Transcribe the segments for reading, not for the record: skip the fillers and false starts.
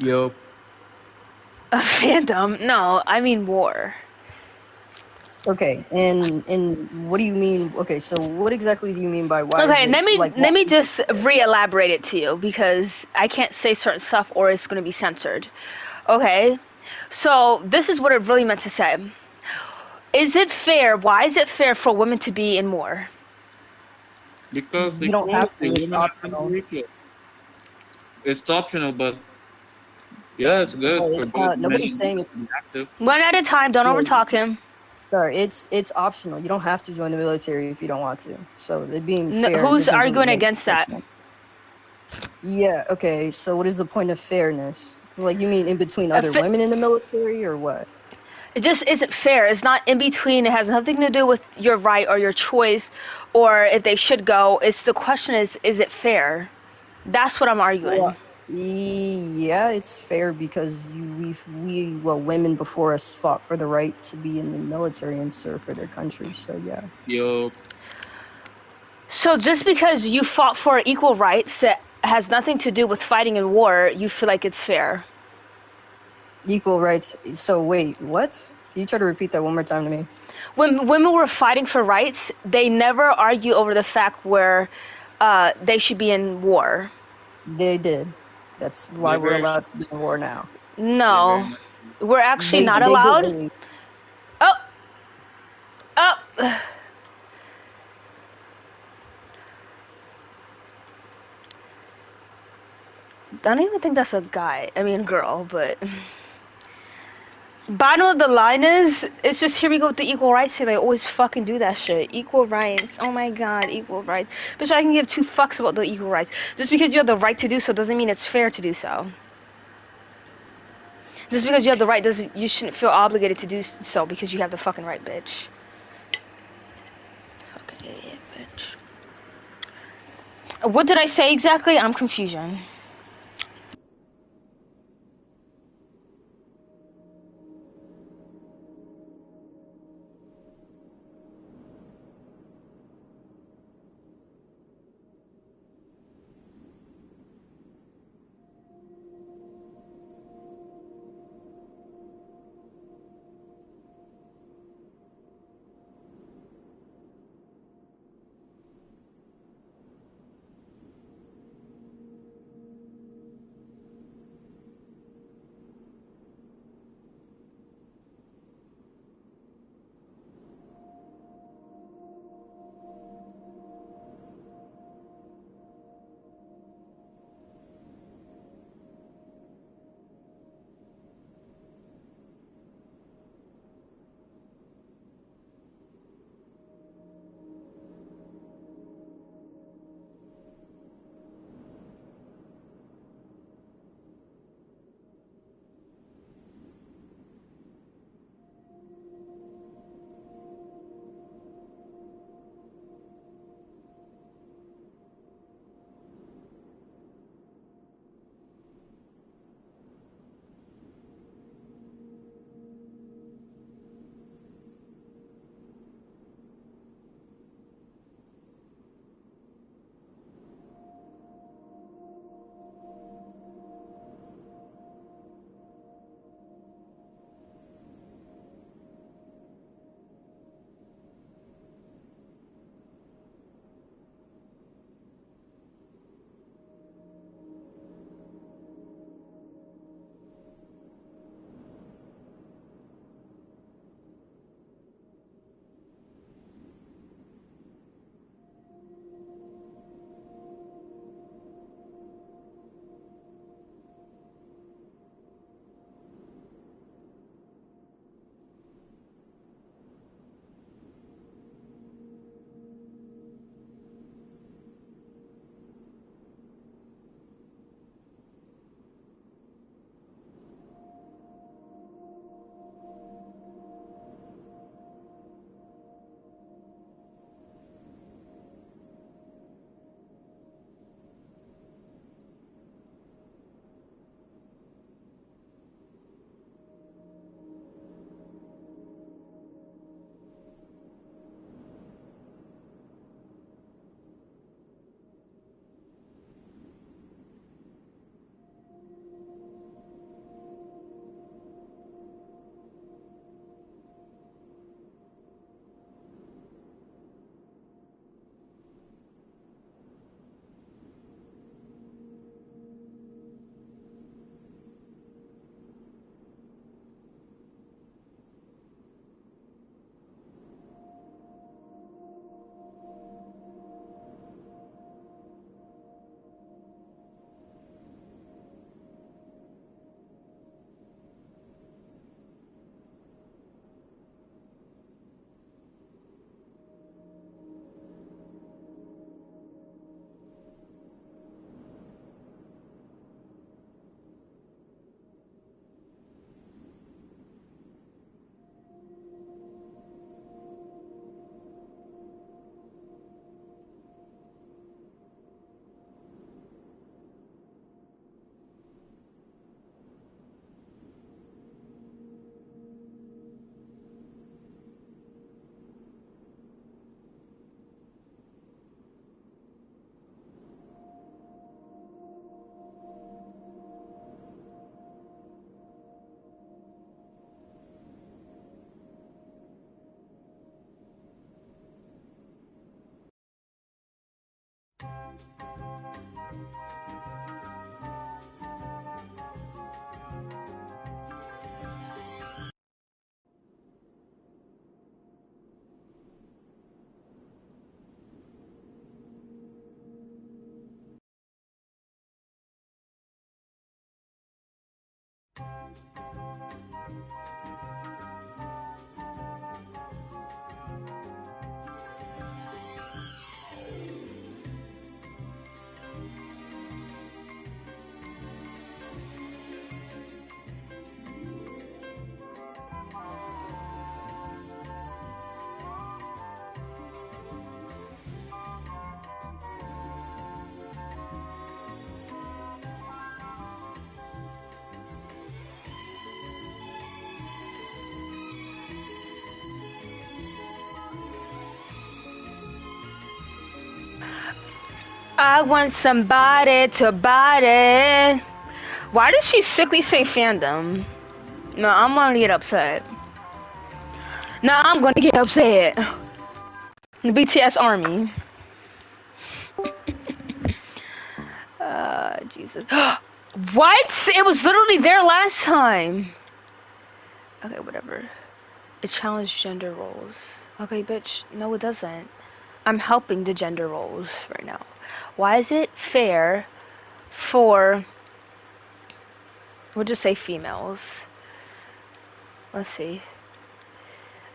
Yup. A phantom? No, I mean war. Okay, and what do you mean? Okay, so what exactly do you mean by why is Okay, it like why let me do you just think this? re-elaborate it to you because I can't say certain stuff or it's going to be censored. Okay, so this is what it really meant to say. Is it fair? Why is it fair for women to be in war? Because You don't have equality, to. It's women are optional. unequal. It's optional, but yeah, it's good But for it's those not. many Nobody's saying women to be active. it's. One at a time. Don't Yeah, overtalk him. sorry. It's optional. You don't have to join the military if you don't want to. So it being fair Who's doesn't really arguing make against much that? sense. Yeah. Okay. So what is the point of fairness? Like you mean in between other If it, women in the military or what? it just isn't fair. It's not in between. It has nothing to do with your right or your choice, or if they should go. It's the question is it fair? That's what I'm arguing. Well, yeah, it's fair because well, women before us fought for the right to be in the military and serve for their country. So yeah, Yup. So just because you fought for equal rights that has nothing to do with fighting in war, you feel like it's fair. equal rights. So wait, what? Can you try to repeat that one more time to me? When women were fighting for rights, they never argue over the fact where they should be in war. They did. That's why They we're very allowed to be in war now. they very No, much we're actually not They did allowed. literally. Oh, oh. I don't even think that's a guy. I mean, girl, but bottom of the line is, it's just here we go with the equal rights thing. They always fucking do that shit. Equal rights. Oh my god, equal rights. Bitch, I can give two fucks about the equal rights. Just because you have the right to do so doesn't mean it's fair to do so. Just because you have the right doesn't, you shouldn't feel obligated to do so because you have the fucking right, bitch. Fucking idiot, bitch. What did I say exactly? I'm confusion. I want somebody to body. Why does she sickly say fandom? No, I'm gonna get upset. No, I'm gonna get upset. The BTS army. Jesus. What? It was literally there last time. Okay, whatever. It challenged gender roles. Okay, bitch. No, it doesn't. I'm helping the gender roles right now. Why is it fair for, we'll just say females. Let's see.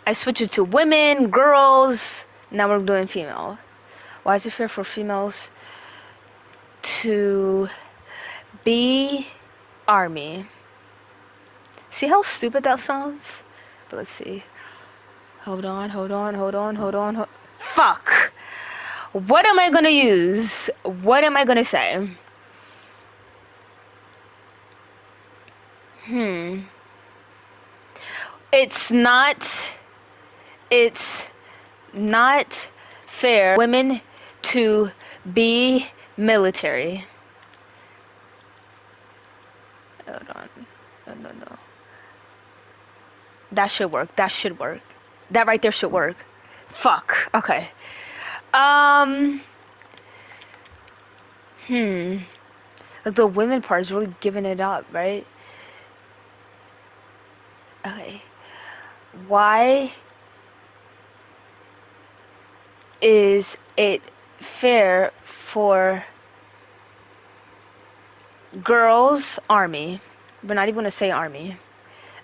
I switch it to women, girls. Now we're doing female. Why is it fair for females to be army? See how stupid that sounds? But let's see. Hold on. Fuck! What am I gonna use? What am I gonna say? It's not fair for women to be military. Hold on. No. That should work. That right there should work. Fuck. Okay. Like the women part is really giving it up, right? Okay. Why is it fair for girls army? We're not even gonna say army.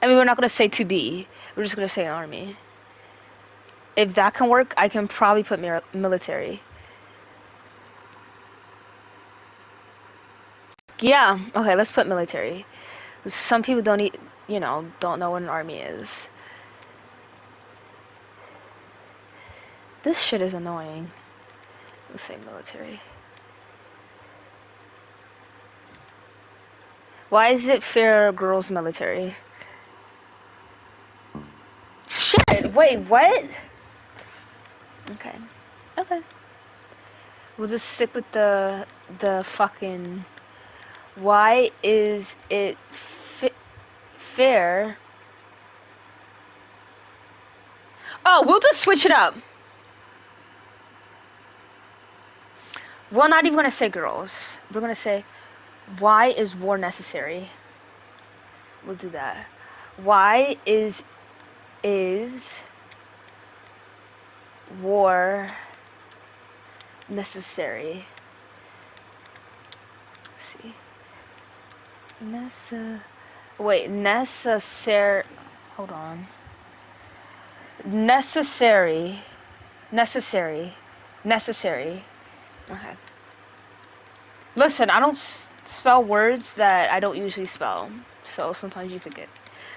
I mean, we're not gonna say to be. We're just gonna say army. If that can work, I can probably put military. Yeah. Okay, let's put military. Some people don't don't know what an army is. This shit is annoying. Let's say military. Why is it fair girls military? Shit, wait, what? Okay. We'll just stick with the fucking. Why is it fair? Oh, we'll just switch it up. We're not even gonna say girls. We're gonna say, why is war necessary? We'll do that. Why is war necessary? Let's see. Necessary. Hold on. Necessary. Okay. Listen, I don't spell words that I don't usually spell, so sometimes you forget.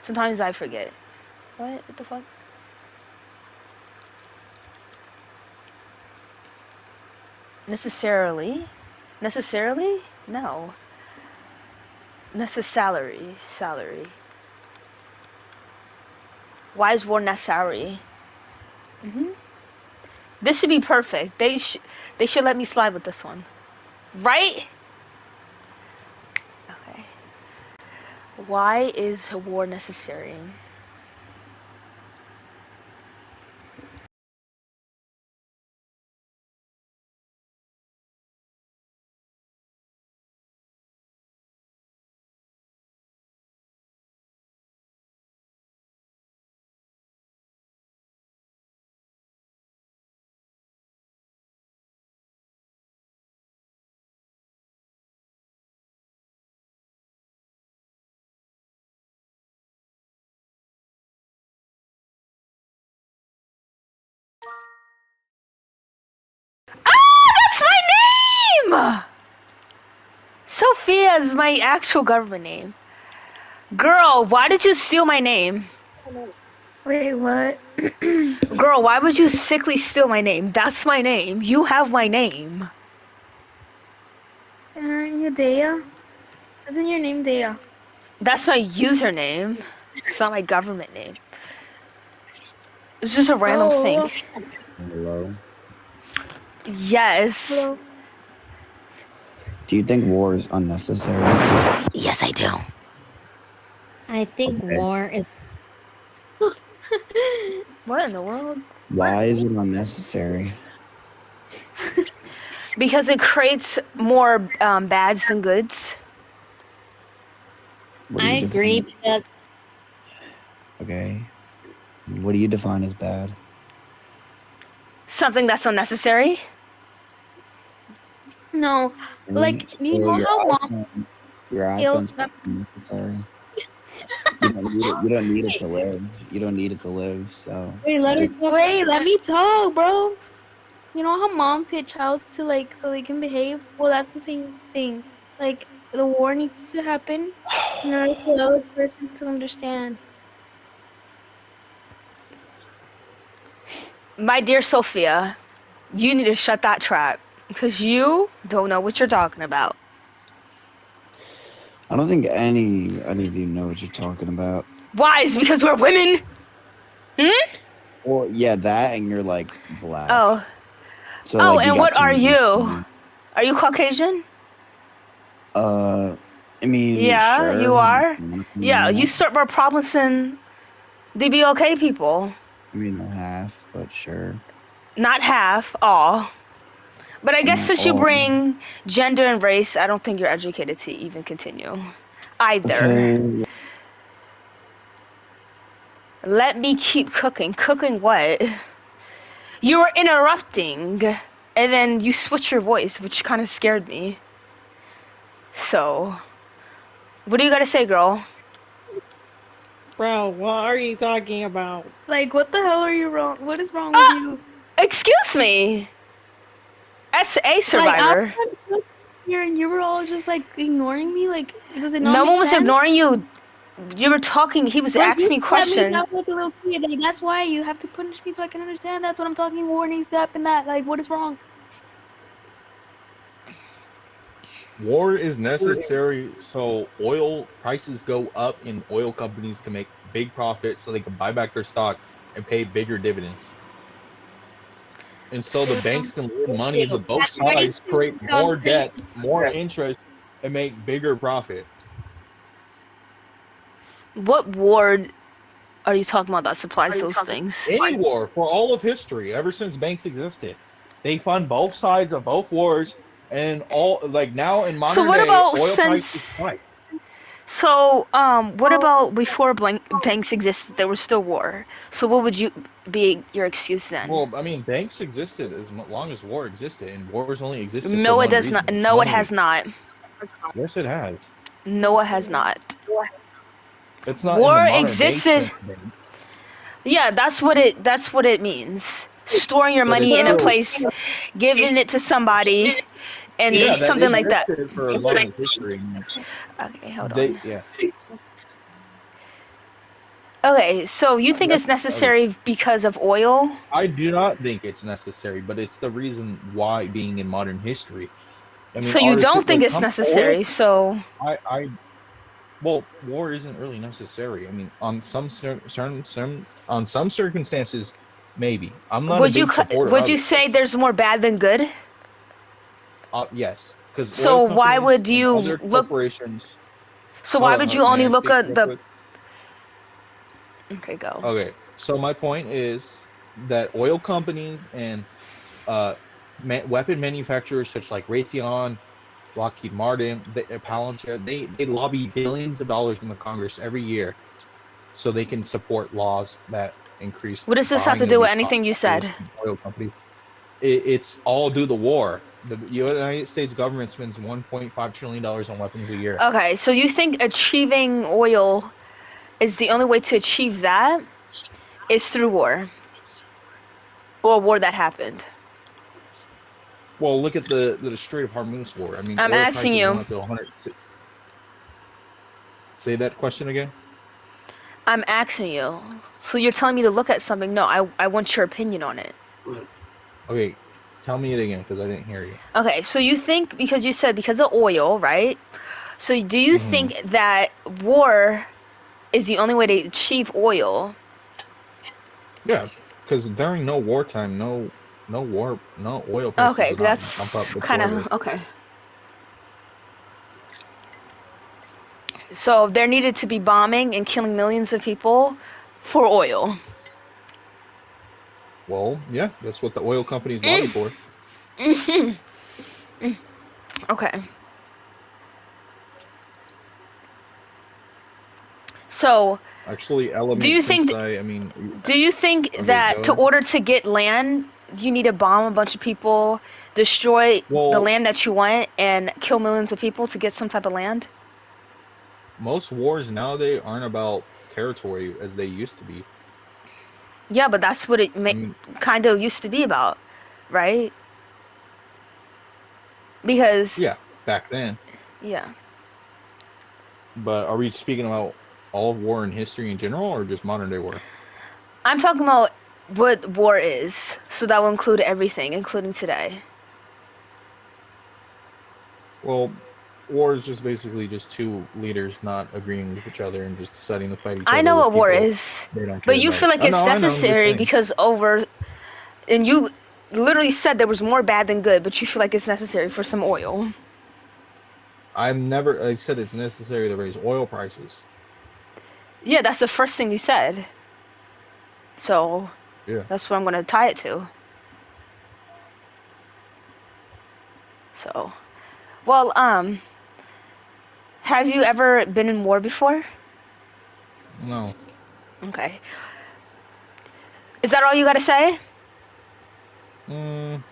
Sometimes I forget. What the fuck? Necessarily? No. Salary. Why is war necessary? This should be perfect. They should let me slide with this one. Right? Okay. Why is war necessary? Sophia is my actual government name. Girl, why did you steal my name? Wait, what? Girl, why would you sickly steal my name? That's my name. You have my name. Aren't you Dea? Isn't your name Dea? That's my username. It's not my government name. It's just a random thing. Hello. Yes. Hello. Do you think war is unnecessary? Yes, I do. I think Okay. war is What in the world? Why is it unnecessary? Because it creates more bads than goods. What do I you agree define? because Okay. What do you define as bad? Something that's unnecessary. No, like you So know your how mom iPhone, your kills iPhone's unnecessary. You don't need it. You don't need it to live. You don't need it to live. So wait, let her just talk. Wait, let me talk, bro. You know how moms hit childs to like so they can behave? Well, that's the same thing. Like the war needs to happen in order for the other person to understand. My dear Sophia, you need to shut that trap. Because you don't know what you're talking about. I don't think any of you know what you're talking about. Why? Is it because we're women? Hmm? Well, yeah, that and you're like black. Oh. So Oh, like you and got what too are many. you? Are you Caucasian? I mean, Yeah, sure. you are. Nothing Yeah, wrong you with that. start more problems than the BLK people. I mean, not half, but sure. Not half, all. But I guess Not since you all. bring gender and race, I don't think you're educated to even continue. Either. Okay. Let me keep cooking. Cooking what? You were interrupting, and then you switch your voice, which kind of scared me. So, what do you gotta say, girl? Bro, what are you talking about? Like, what the hell are you wrong? What is wrong with you? Excuse me. SA Like, I was survivor. trying to talk here and you were all just like ignoring me. Like, does it not No make one was sense? ignoring you. You were talking. He was Bro, asking you me a set me question. down like a little kid. Like, that's why you have to punish me so I can understand. That's what I'm talking. War needs to happen. That, like, what is wrong? War is necessary so oil prices go up and oil companies can make big profits so they can buy back their stock and pay bigger dividends. And so the banks can lend money into both sides, create more debt, more interest, and make bigger profit. What ward are you talking about that supplies those things? Any war for all of history, ever since banks existed, they fund both sides of both wars, and all like now in So modern what day, about oil prices since? spike. So what about before banks existed? There was still war. So what would you be your excuse then? Well, I mean, banks existed as long as war existed, and wars only existed for No, it one does not. reason. It's No, it money. has not. Yes, it has. No, it has not. It's not in the War modern day existed. sense. Bank. Yeah, that's what it. That's what it means. Storing your So they money in a still, place, giving it to somebody, and yeah, that something like that. existed for as long as history. Okay, hold on. They, yeah, Okay, so you think that's it's okay. necessary because of oil? I do not think it's necessary, but it's the reason why being in modern history. I mean, So you article don't when think it it's comes to oil, necessary? So I well, war isn't really necessary. I mean, on on some circumstances, maybe. I'm not a big supporter would of you it. say there's more bad than good? Yes, because oil So why companies would and you other look? corporations. So Hold why on, would you may only I look speak at real the? quick? Okay, go. Okay, so my point is that oil companies and uh, weapon manufacturers such like Raytheon, Lockheed Martin, Palantir, they lobby billions of dollars in the Congress every year so they can support laws that increase What does this have to buying do of with these anything you said? contractors and oil companies. It's all due to the war. The United States government spends $1.5 trillion on weapons a year. Okay, so you think achieving oil is the only way to achieve that is through war or a war that happened? Well, look at the Strait of Hormuz war. I mean, I'm oil asking prices went you. up to 100. Say that question again. I'm asking you. So you're telling me to look at something? No, I want your opinion on it. Okay, tell me it again because I didn't hear you. Okay, so you think because you said because of oil, right? So do you Hmm. think that war is the only way to achieve oil? Yeah, because during no wartime, no oil prices Okay, would not jump that's up kind whatsoever. of okay. So there needed to be bombing and killing millions of people for oil. Well, yeah, that's what the oil companies lobby Mm, for. mhm, mm, okay. So Actually, do elements you since think I mean, okay, that go to ahead. order to get land, you need to bomb a bunch of people, destroy the Well, land that you want, and kill millions of people to get some type of land? most wars nowadays aren't about territory as they used to be. Yeah, but that's what it I mean, kind of used to be about, right? Because yeah, back then. yeah, But are we speaking about all of war in history in general or just modern day war? I'm talking about what war is, so that will include everything, including today. Well, war is just basically just two leaders not agreeing with each other and just deciding to fight each I other know with what war people is, they don't but care you about. feel like it's I know, I'm just necessary saying. because and you literally said there was more bad than good, but you feel like it's necessary for some oil. I've never, like I said, it's necessary to raise oil prices. Yeah, that's the first thing you said. So Yeah. that's what I'm gonna tie it to. So, well, have you ever been in war before? No. Okay. Is that all you gotta say? Mm,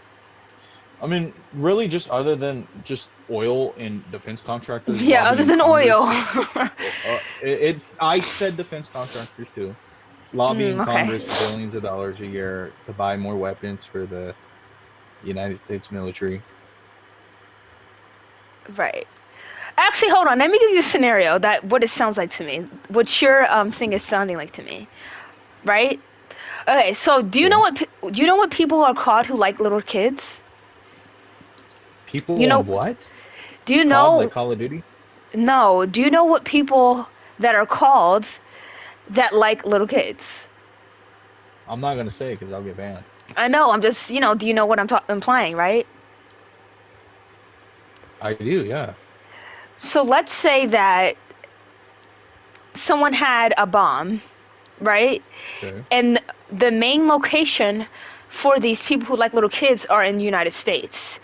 I mean, really, just other than just oil and defense contractors Yeah, other lobbying than oil. Congress. It's I said defense contractors too, lobbying Okay. Congress billions of dollars a year to buy more weapons for the United States military. Right. Actually, hold on. Let me give you a scenario that what it sounds like to me. What your thing is sounding like to me. Right? Okay. So, Yeah. do you know what people are called who like little kids? You People know? on what? Do you COD, like know? Call of Duty? No. Do you know what people that are called that like little kids? I'm not gonna say because I'll get banned. I know. I'm just, do you know what I'm implying, right? I do, yeah. So let's say that someone had a bomb, right? Okay. And the main location for these people who like little kids are in the United States.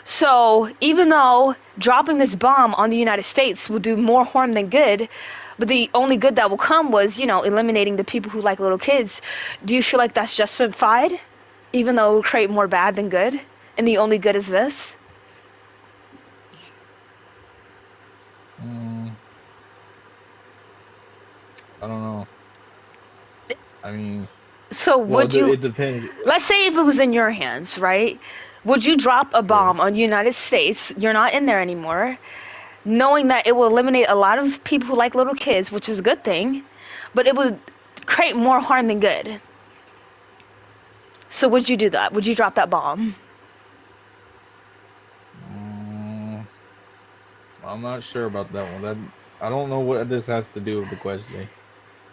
So even though dropping this bomb on the United States will do more harm than good, but the only good that will come was, eliminating the people who like little kids, do you feel like that's justified? Even though it will create more bad than good? And the only good is this? Mm, I don't know. I mean, So well, would you, it depends. let's say if it was in your hands, right? Would you drop a Okay. bomb on the United States? You're not in there anymore, knowing that it will eliminate a lot of people who like little kids, which is a good thing, but it would create more harm than good. So would you do that? Would you drop that bomb? Mm, I'm not sure about that one. That I don't know what this has to do with the question.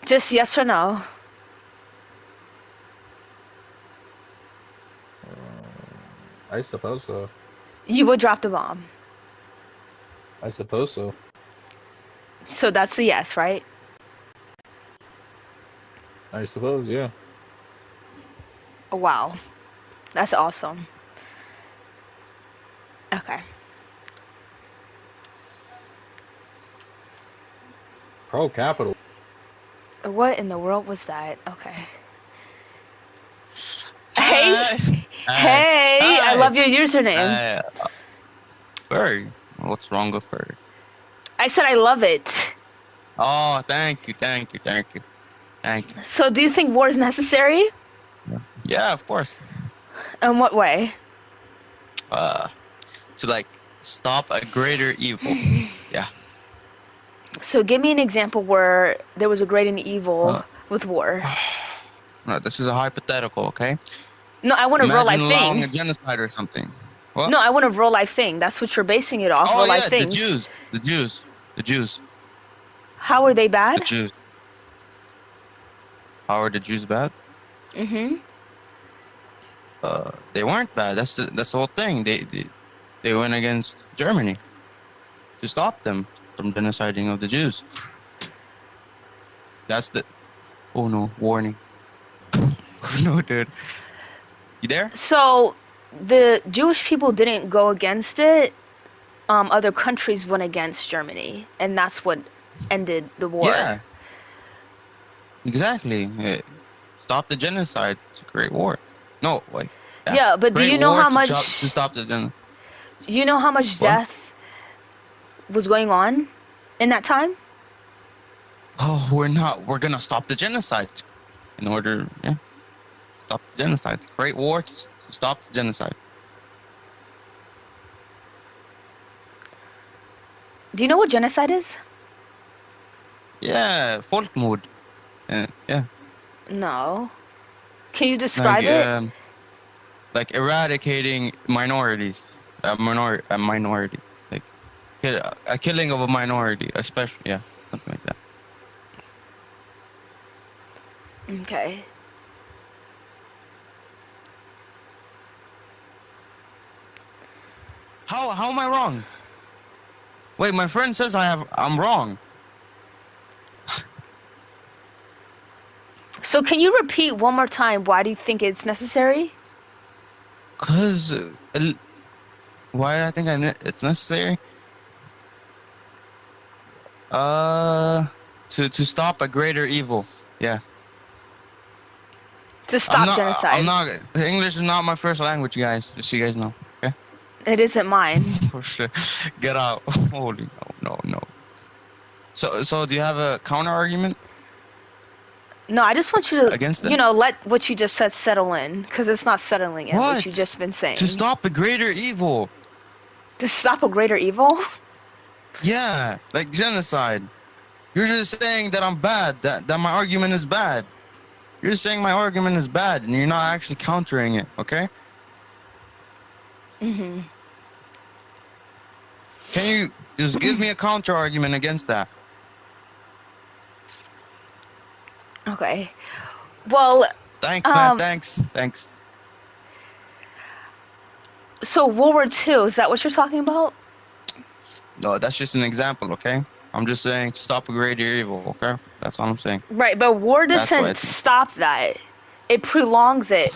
Just yes or no. I suppose so. You would drop the bomb. I suppose so. So that's a yes, right? I suppose, yeah. Oh, wow. That's awesome. Okay. Pro capital. What in the world was that? Okay. Hey, Hi. Hi. hey, I Hi. love your username. Hi. Furry. What's wrong with furry? I said I love it. Oh, thank you, thank you, thank you, thank you. So do you think war is necessary? Yeah, of course. In what way? to like stop a greater evil. Yeah. So give me an example where there was a great and evil Uh, with war. No, this is a hypothetical, okay? No, I want a real Imagine life allowing thing. a genocide or something. What? No, I want a real life thing. That's what you're basing it off. Oh Real life yeah, the things. Jews, the Jews, the Jews, How are they the bad? Jews. How are the Jews bad? Mm-hmm. They weren't bad. That's the whole thing. They went against Germany to stop them from genociding of the Jews. That's the. Oh no! Warning. No, dude. You there? So the Jewish people didn't go against it. Other countries went against Germany, and that's what ended the war. Yeah. Exactly. Stop the genocide. It's a great war. No, wait. Yeah, but do Great you know war how to much? stop the genocide. You know how much What? death was going on in that time? Oh, we're not. We're gonna stop the genocide in order. Yeah. Stop the genocide. Great war to stop the genocide. Do you know what genocide is? Yeah, folkmord. Yeah, No. Can you like describe it? like eradicating minorities, a minority, like a killing of a minority, especially something like that. Okay. How am I wrong? Wait, my friend says I'm wrong. So can you repeat one more time why do you think it's necessary? Cause why do I think it's necessary? To stop a greater evil. Yeah. To stop genocide. I'm not. English is not my first language, guys. Just so you guys know. Okay. It isn't mine. Oh shit! Get out! Holy no. So do you have a counter argument No, I just want you to, against it? let what you just said settle in, because it's not settling in what you What? just been saying. To stop a greater evil? To stop a greater evil? Yeah, like genocide. You're just saying that I'm bad. That my argument is bad. You're just saying my argument is bad, and you're not actually countering it. Okay? Mm-hmm. Can you just give me a counter argument against that? Okay. Well, Thanks, man. Thanks. so World War II, is that what you're talking about? No, that's just an example, okay? I'm just saying to stop a greater evil, okay? That's all I'm saying. Right, but war That's what I doesn't think. stop that. It prolongs it,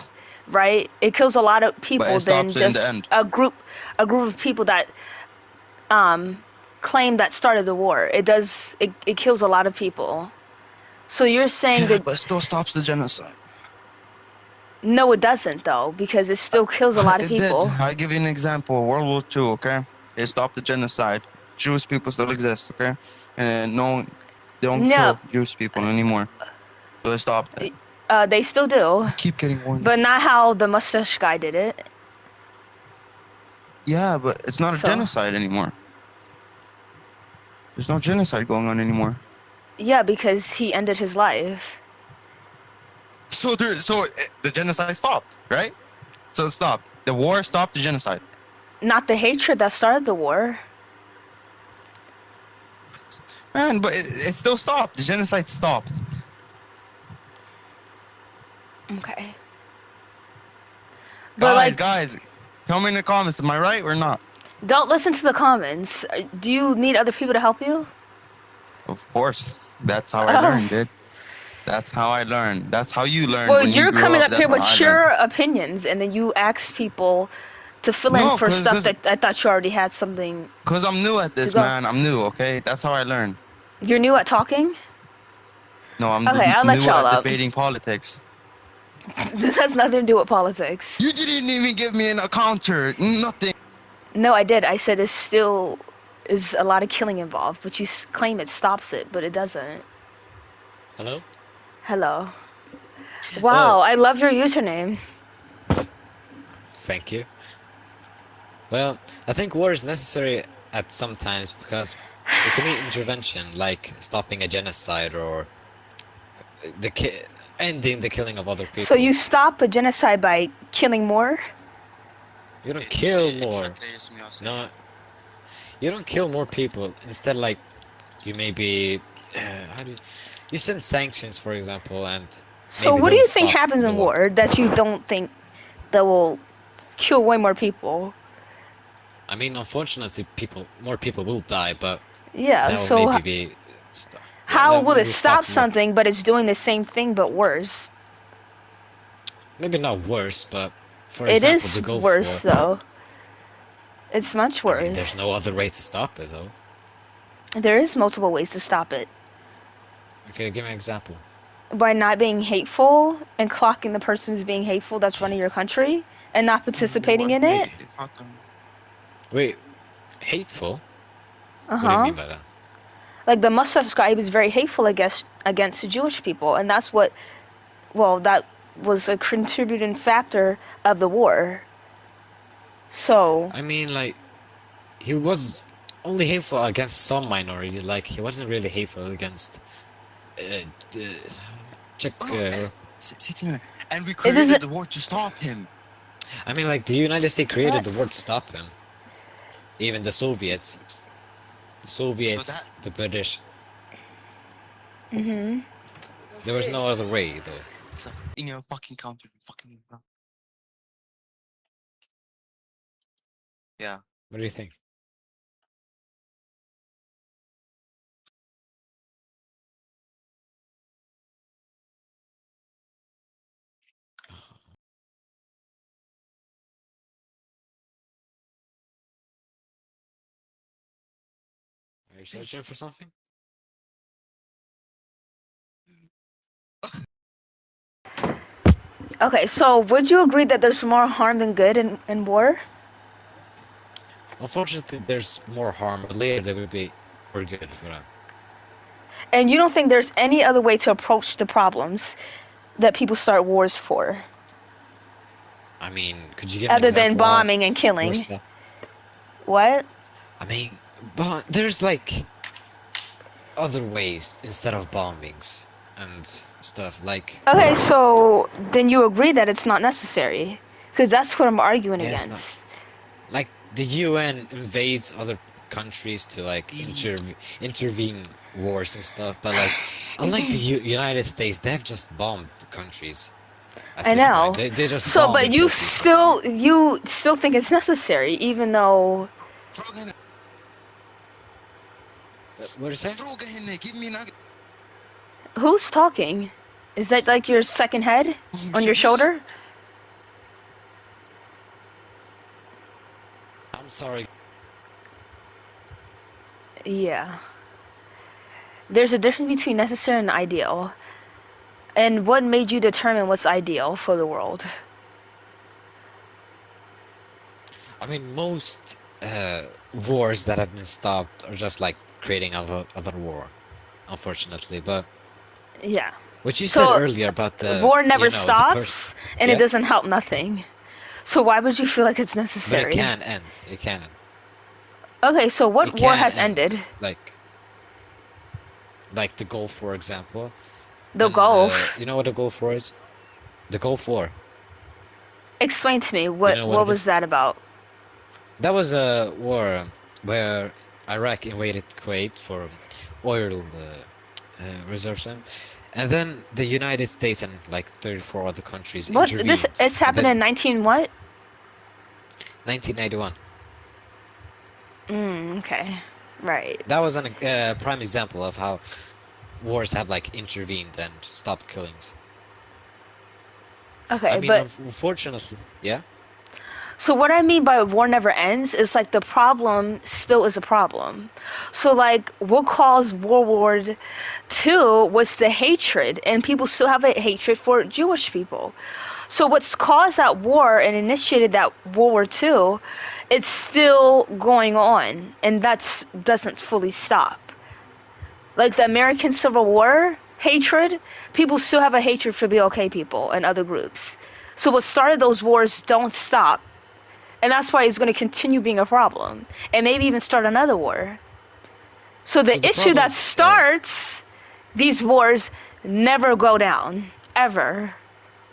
right? It kills a lot of people But it than stops it in just the end. a group of people that claim that started the war. It kills a lot of people. So you're saying Yeah, that but it still stops the genocide. no, it doesnn't though, because it still kills a lot of It did. people. I'll give you an example. World War II, okay? It stopped the genocide. Jewish people still exist, okay? And they don't No, kill Jewish people anymore. So they stopped it. they still do, I keep getting warned. but not how the mustache guy did it. Yeah, but it's not a So genocide anymore. There's no genocide going on anymore. yeah, because he ended his life. So the genocide stopped, right? So it stopped. The war stopped the genocide. Not the hatred that started the war. Man, but it still stopped. The genocide stopped. Okay. But Guys, tell me in the comments, am I right or not? don't listen to the comments. Do you need other people to help you? Of course. That's how I learned, dude. That's how I learned. That's how you learned Well, when you you're grew coming up. up That's here how with I your learned. opinions, and then you ask people to fill in No, for stuff cause that I thought you already had something. I'm new at this, go. man. I'm new, okay? That's how I learned. You're new at talking? No, I'm Okay, I'll let new y'all at up. debating politics. This has nothing to do with politics. You didn't even give me a counter. Nothing. No, I did. I said it still is a lot of killing involved, but you claim it stops it, but it doesn't. Hello? Hello. Wow, Oh. I love your username. Thank you. Well, I think war is necessary at some times because it can be intervention, like stopping a genocide or the ki ending the killing of other So people. you stop a genocide by killing more? You don't It مش kill more. exactly اسمي حسين. No, you don't kill more people. Instead, like you maybe how do you send sanctions, for example, and So maybe what do they'll you think stop happens the in war. war that you don't think that will kill way more people? I mean, unfortunately, more people will die, but Yeah, that will so maybe be st yeah, how that will maybe it will stop stop more. something but it's doing the same thing but worse? Maybe not worse, but for It example, the is Gulf worse War. though. It's much I mean, there's worse. no other way to stop it, though. There is multiple ways to stop it. Okay, give me an example. By not being hateful and clocking the person who's being hateful that's running your country and not participating in it. Wait, hateful? What do you Uh-huh. mean by that? Like the Mustaf guy was very hateful against Jewish people, and that's what, well, that was a contributing factor of the war. So, I mean, like, he was only hateful against some minority. Like, he wasn't really hateful against uh, uh, Czech. And we it created doesn't. the war to stop him. I mean, like, the United States created What? the war to stop him. Even the Soviets. The So that Soviets, the British. Mm-hmm. There was no other way, though. it's like in your fucking country, fucking yeah. What do you think? Are you searching for something? Okay, so would you agree that there's more harm than good in war? Unfortunately, there's more harm, but later there will be more good for that. And you don't think there's any other way to approach the problems that people start wars for, I mean, could you give an other than example how bombing and war killing? stuff? What? I mean, but there's like other ways instead of bombings and stuff. Like, Okay, so then you agree that it's not necessary, because that's what I'm arguing yes, not against. like the UN invades other countries to like intervene wars and stuff. But like, unlike the United States, they have just bombed the countries at I this point. know. They just So, bomb but and kill people. you still think it's necessary, even though What are you saying? Give me nugget. who's talking? Is that like your second head on your shoulder? I'm sorry. Yeah. There's a difference between necessary and ideal. And what made you determine what's ideal for the world? I mean, most wars that have been stopped are just like creating other war, unfortunately. But Yeah. what you said So, earlier about war never the person, stops, and it yeah, doesn't help nothing. So why would you feel like it's but it necessary? can end. It can end. Okay, so what It war can has end. ended? Like the Gulf, for example. The When Gulf. you know what the Gulf War is? The Gulf War. Explain to me You know what what it was is? that about? That was a war where Iraq invaded Kuwait for oil reserves, and then the United States and like 34 other countries What this intervened. it's And happened in then 19 what? 1991. Okay. Right. That was a prime example of how wars have like intervened and stopped killings. I Okay, mean, but unfortunately, yeah. so what I mean by war never ends is like the problem still is a problem. So like what caused World War II was the hatred, and people still have a hatred for Jewish people. So what's caused that war and initiated that World War II, it's still going on, and that's doesn't fully stop. Like the American Civil War hatred, people still have a hatred for BLK people and other groups. So what started those wars don't stop, And that's why it's going to continue being a problem. And maybe even start another war. So the issue that starts these wars never go down. Ever.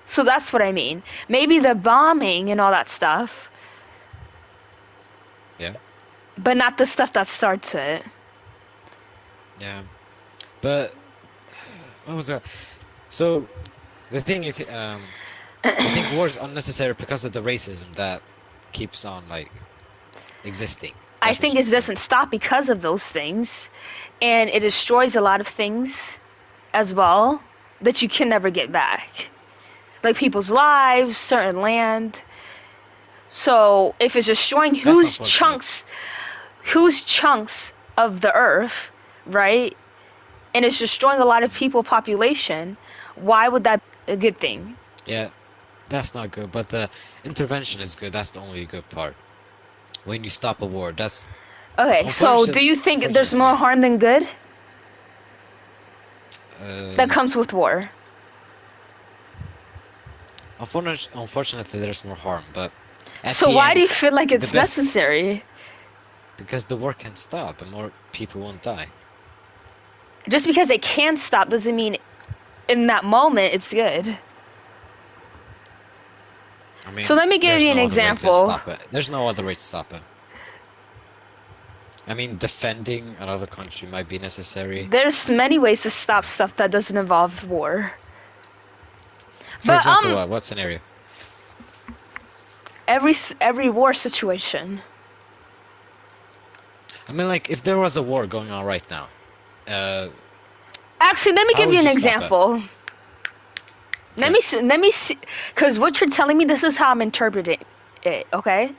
So that's what I mean. Maybe the bombing and all that stuff. Yeah. But not the stuff that starts it. Yeah. But what was that? So the thing is, I think war is unnecessary because of the racism that keeps on like existing. I think it doesn't stop because of those things, and it destroys a lot of things as well that you can never get back, like people's lives, certain land. So if it's destroying whose chunks of the earth, right, and it's destroying a lot of people population, why would that be a good thing? Yeah, that's not good, but the intervention is good. That's the only good part. When you stop a war, that's okay. So do you think there's more harm than good that comes with war? Unfortunately, there's more harm, but so why do you feel like it's necessary? Because the war can stop and more people won't die. Just because it can stop doesn't mean in that moment it's good. I mean, so let me give you an example. There's no other way to stop it. I mean, defending another country might be necessary. There's many ways to stop stuff that doesn't involve war. For example, what scenario? Every war situation. I mean, like, if there was a war going on right now. Actually, let me give you an example. Let me see, because what you're telling me, this is how I'm interpreting it, okay?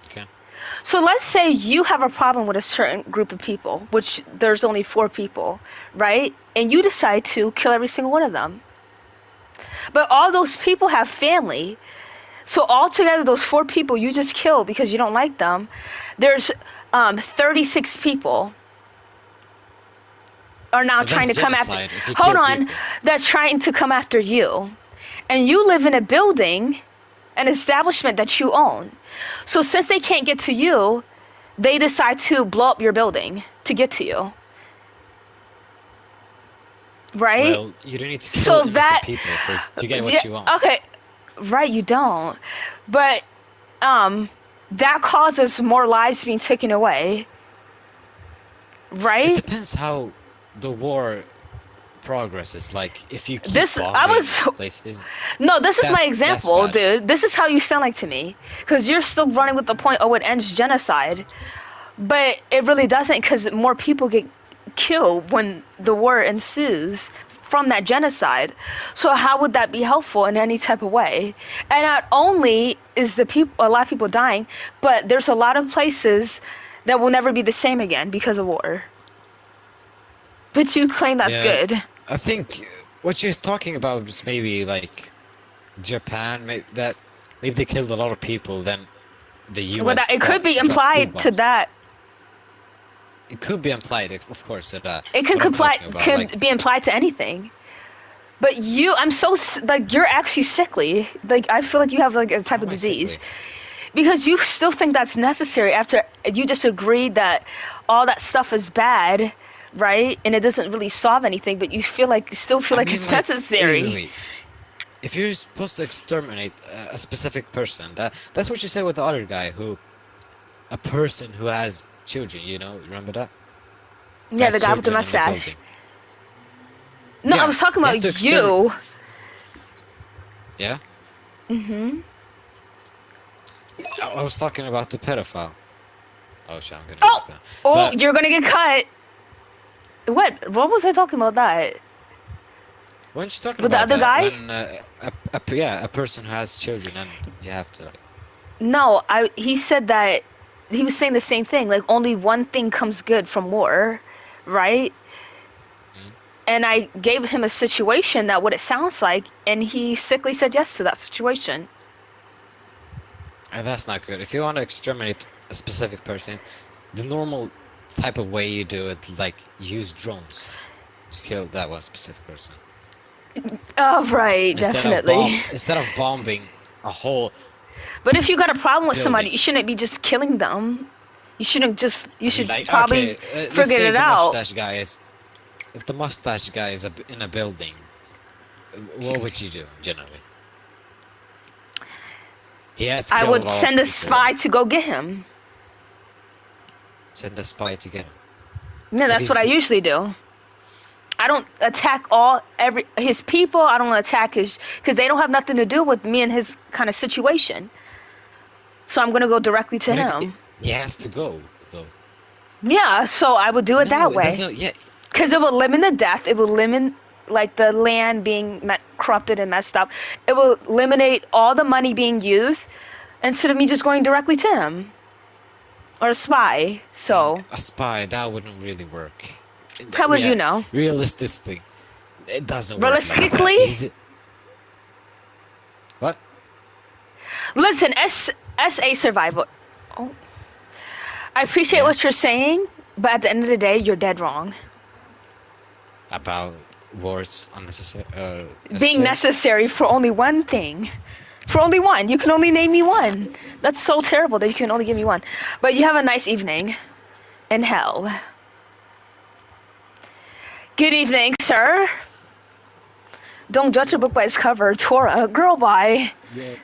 Okay. So let's say you have a problem with a certain group of people, which there's only 4 people, right? And you decide to kill every single one of them. But all those people have family. So altogether, those 4 people you just killed because you don't like them, there's 36 people are now trying to come after. Hold on, that's trying to come after you, and you live in a building, an establishment that you own. So since they can't get to you, they decide to blow up your building to get to you. Right? Well, you don't need to kill innocent people to get what you want. Okay, right? You don't, but that causes more lives being taken away. Right? It depends how the war progresses. Like, if you keep places. No, this is my example, dude. This is how you sound like to me, because you're still running with the point, oh, it ends genocide, but it really doesn't, because more people get killed when the war ensues from that genocide. So how would that be helpful in any type of way? And not only is a lot of people dying, but there's a lot of places that will never be the same again because of war. But you claim that's good. I think what you're talking about is maybe like Japan. Maybe they killed a lot of people. Then the U.S. Well, it could be implied to that. It could be implied, of course. That it can be implied to anything. But I'm so like you're actually sickly. Like I feel like you have like a type of disease. Because you still think that's necessary after you just agreed that all that stuff is bad. Right, and it doesn't really solve anything, but you still feel like it's necessary. Wait. If you're supposed to exterminate a specific person, that's what you said with the other guy, a person who has children. Remember that? Yeah, the guy with the mustache. No, I was talking about you. Yeah. Mhm. I was talking about the pedophile. Oh shit! I'm gonna. You're gonna get cut. What was I talking about that? Weren't you talking about the other guy? When, a person who has children and you have to. No, he said that he was saying the same thing. Like only one thing comes good from war, right? Mm-hmm. And I gave him a situation that what it sounds like, and he sickly said yes to that situation. And that's not good. If you want to exterminate a specific person, the normal type of way you do it, like use drones to kill that one specific person. Oh, right, definitely. Instead of bombing a whole But if you got a problem with somebody, building. you shouldn't be just killing them. You shouldn't just. You should Like, probably okay, let's figure say it the out. mustache guy is. If the mustache guy is in a building, what would you do generally? He has I killed a would lot of send a people. spy to go get him. Send a spy to get him. Yeah, If that's what I he's- usually do. I don't attack his people. I don't attack his because they don't have nothing to do with me and his kind of situation. So I'm gonna go directly to But him. he has to go though. Yeah, so I would do it that It way. doesn't. Yeah, Because it will limit the death. It will limit like the land being corrupted and messed up. It will eliminate all the money being used instead of me just going directly to him or a spy. So a spy that wouldn't really work. how would you know? Realistically, it doesn't work. Realistically? Like that. What? Listen, SA survival. Oh. I appreciate what you're saying, but at the end of the day, you're dead wrong. About wars unnecessary. Being necessary for only one thing. For only one. You can only name me one. That's so terrible that you can only give me one. But you have a nice evening in hell. Good evening, sir. Don't judge a book by its cover. Torah, girl, bye. Yeah,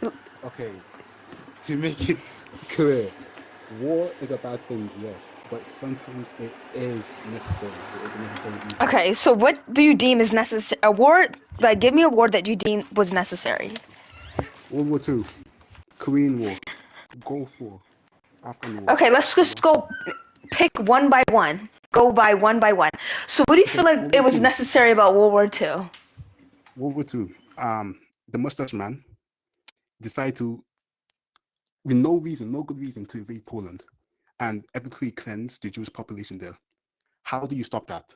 okay. To make it clear, war is a bad thing, yes, but sometimes it is necessary. It is a necessary evil. Okay, so what do you deem is necessary? A war, like, give me a war that you deem was necessary. World War II, Korean War, Gulf War, Afghan War. Okay, let's just go pick one by one. Go by one by one. So what do you feel like it was necessary about World War II? World War II, the mustache man decided to, with no reason, no good reason, to invade Poland and ethically cleanse the Jewish population there. How do you stop that?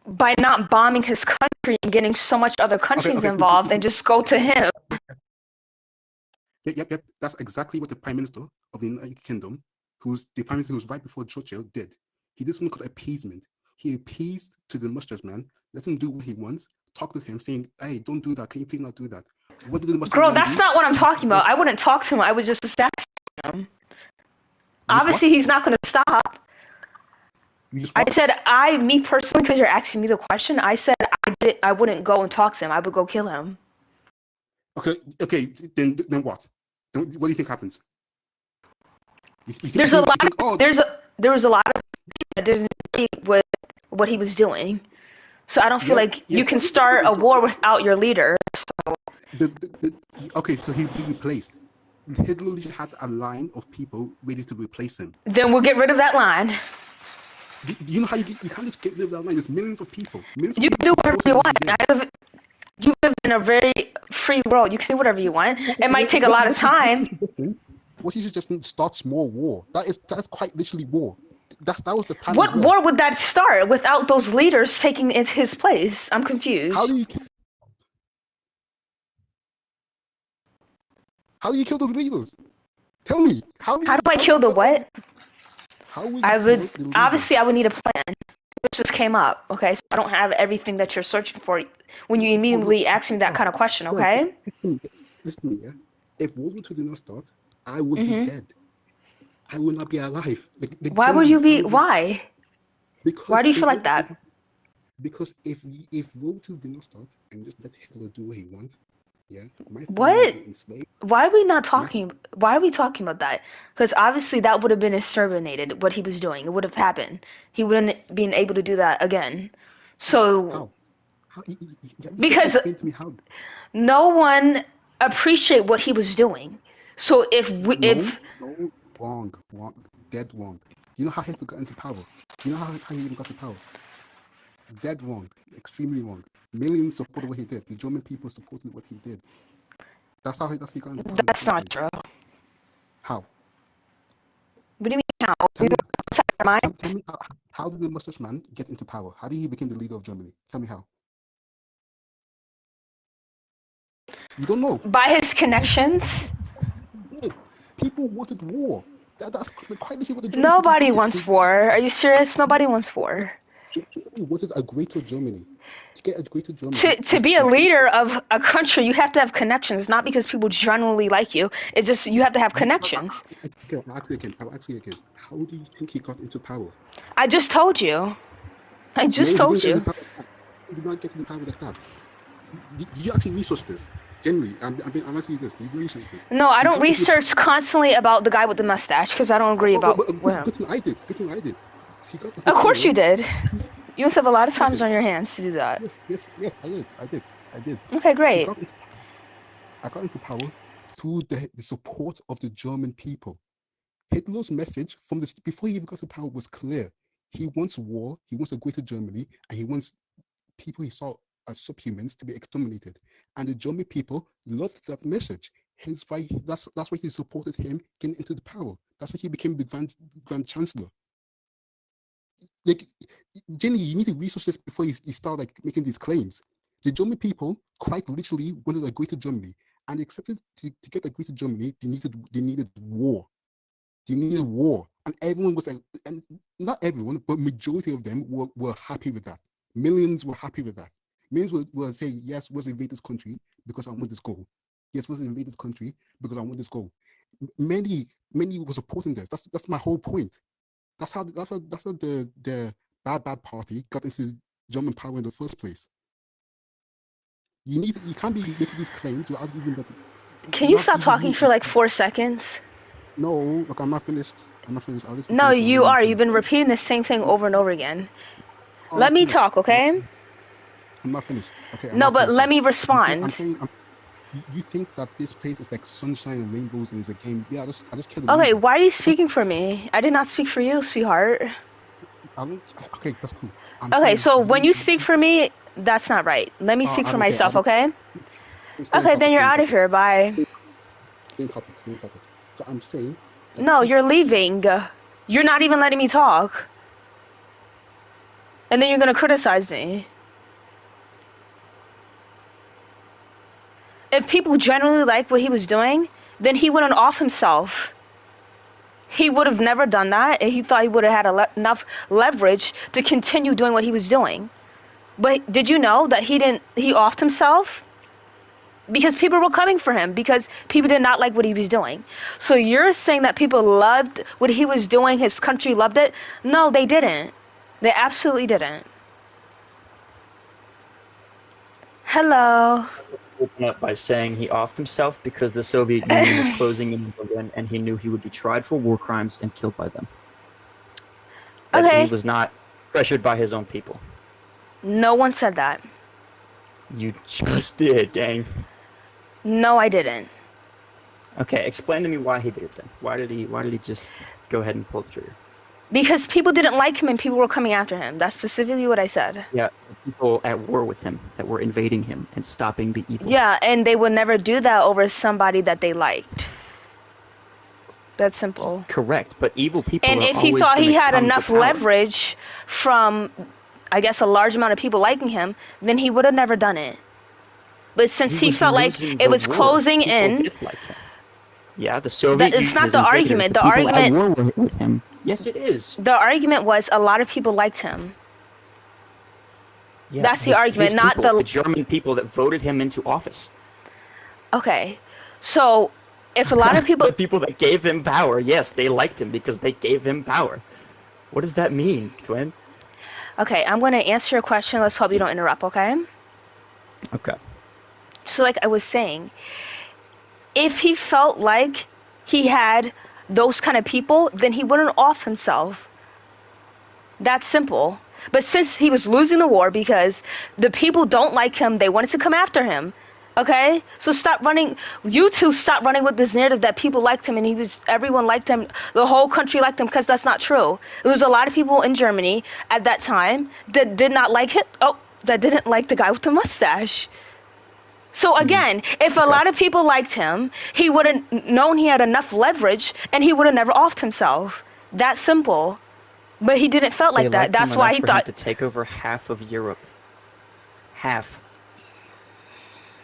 By not bombing his country and getting so much other countries involved and just go to him. Yep. That's exactly what the Prime Minister of the United Kingdom, who's the Prime Minister who was right before Churchill, did. He did something called appeasement. He appeased to the mustache man, let him do what he wants, talk to him, saying, hey, don't do that. Can you please not do that? What did the mustache Girl, man that's do? not what I'm talking about. I wouldn't talk to him. I would just assassinate him. Obviously, he's not going to stop. I said, me personally, because you're asking me the question, I said I wouldn't go and talk to him. I would go kill him. Okay. Then what? Then what do you think happens? There was a lot of people that didn't agree with what he was doing. So I don't feel like you can start a war without your leader. So. Okay, so he'd be replaced. Hitler had a line of people ready to replace him. Then we'll get rid of that line. Do you know how you can't just get rid of that line? There's millions of people. You can do whatever you want. You live in a very free world. You can do whatever you want. It might take a lot of time. What you should just start small war. That's quite literally war. That was the plan. What war would that start without those leaders taking his place? I'm confused. How do you kill the leaders? Tell me. How do I kill the what? How would I would obviously I would need a plan. This just came up, okay? So I don't have everything that you're searching for when you immediately ask me that kind of question, okay? Listen to me, yeah? If World War II did not start, I would be dead. I would not be alive. Why would you be? Why? Because why do you feel like that? Because if World War II did not start and just let Hitler do what he wants, yeah, what? Why are we not talking? Why are we talking about that? Because obviously that would have been exterminated. What he was doing, it would have happened. He wouldn't been able to do that again. So, because no one appreciate what he was doing. So wrong, dead wrong. You know how Hitler got into power? You know how he even got to power? Dead wrong, extremely wrong. Millions supported what he did. The German people supported what he did. That's how he got into power. That's not true. How? What do you mean how? Tell me how did the mustache man get into power? How did he become the leader of Germany? Tell me how. You don't know. By his connections. People wanted war. That's quite literally what the German Nobody wants war. Are you serious? Nobody wants war. Germany wanted a greater Germany. To get a greater Germany To is to be a invade. leader of a country, you have to have connections, not because people genuinely like you. It's just you have to have connections. Okay, I'll ask you again. I'll ask you again. How do you think he got into power? I just told you. I just No, he told didn't get into you. power like that. He did not get into power like that. Did you actually research this? Genuinely, I'm asking you this. Did you research this? No, I He don't got into the power. research constantly about the guy with the mustache because I don't agree about with him. Good thing I did. Good thing I did. He got into Of course power. you did. You must have a lot of Yes, I times did. on your hands to do that. Yes, I did. I did. Okay, He great. got into I got into power through the support of the German people. Hitler's message from this before he even got to power was clear. He wants war, he wants a greater Germany, and he wants people he saw as subhumans to be exterminated. And the German people loved that message. Hence why that's why he supported him getting into the power. That's why he became the Grand Chancellor. Like, Jenny, you need to research this before you start like making these claims. The German people quite literally wanted a greater Germany, and they accepted to get a greater Germany. They needed war. They needed war, and everyone was like, and not everyone, but majority of them were happy with that. Millions were happy with that. Millions were saying, yes, let's invade this country because I want this goal. Yes, let's invade this country because I want this goal. Many were supporting this. That's my whole point. That's how the bad party got into German power in the first place. You can't be making these claims without even like Can you stop even talking for like 4 seconds? no, look, I'm not finished. I'll just be No, finished. I'll you let you are. You've finish. been repeating the same thing over and over again. I'm Let not me finished. talk, okay? I'm not finished. Okay, I'm No, not but finished let though. me I'm respond. saying you think that this place is like sunshine and rainbows and it's a game. Yeah, I just killed a Okay, leader. why are you speaking for me? I did not speak for you, sweetheart. I don't. Okay, that's cool. I'm Okay, saying so when you. you speak for me, that's not right. Let me speak I for don't care. I myself, don't. okay? Stay in Okay, then topic. you're Stay in out of topic. here. Bye. Stay in topic. Stay in topic. So I'm saying that No, you're leaving. You're not even letting me talk. And then you're gonna criticize me. If people generally liked what he was doing, then he wouldn't off himself. He would have never done that, and he thought he would have had enough leverage to continue doing what he was doing. But did you know that he offed himself? Because people were coming for him, because people did not like what he was doing. So you're saying that people loved what he was doing, his country loved it? No, they didn't. They absolutely didn't. Hello. Open up by saying he offed himself because the Soviet Union was closing in on Berlin and he knew he would be tried for war crimes and killed by them. That he Okay. was not pressured by his own people. No one said that. You just did, gang. No, I didn't. Okay, explain to me why he did it then. Why did he just go ahead and pull the trigger? Because people didn't like him and people were coming after him. That's specifically what I said. Yeah, people at war with him that were invading him and stopping the evil. Yeah, and they would never do that over somebody that they liked. That's simple. Correct, but evil people And are if he always thought going he to had come enough to power. leverage from, I guess, a large amount of people liking him, then he would have never done it. But since he was felt like losing it the was war. closing People in, did like him. Yeah, the Soviet it's Union not is the invaders. argument. The The people argument, at war were with him. Yes, it is. the argument was a lot of people liked him. Yeah, That's the his argument, not people, the the. German people that voted him into office. Okay, so if a lot of people, The people that gave him power, yes, they liked him because they gave him power. What does that mean, Twin? okay, I'm gonna answer your question. Let's hope you don't interrupt. Okay. Okay. So, like I was saying, if he felt like he had those kind of people, then he wouldn't off himself. That's simple. But since he was losing the war because the people don't like him, they wanted to come after him. Okay? So stop running. You two stop running with this narrative that people liked him and everyone liked him. The whole country liked him, because that's not true. There was a lot of people in Germany at that time that did not like him. Oh, that didn't like the guy with the mustache. So again, if a lot of people liked him, he would have known he had enough leverage and he would have never offed himself. That simple. But he didn't felt They like that. liked him That's why enough he for him thought to take over half of Europe. Half.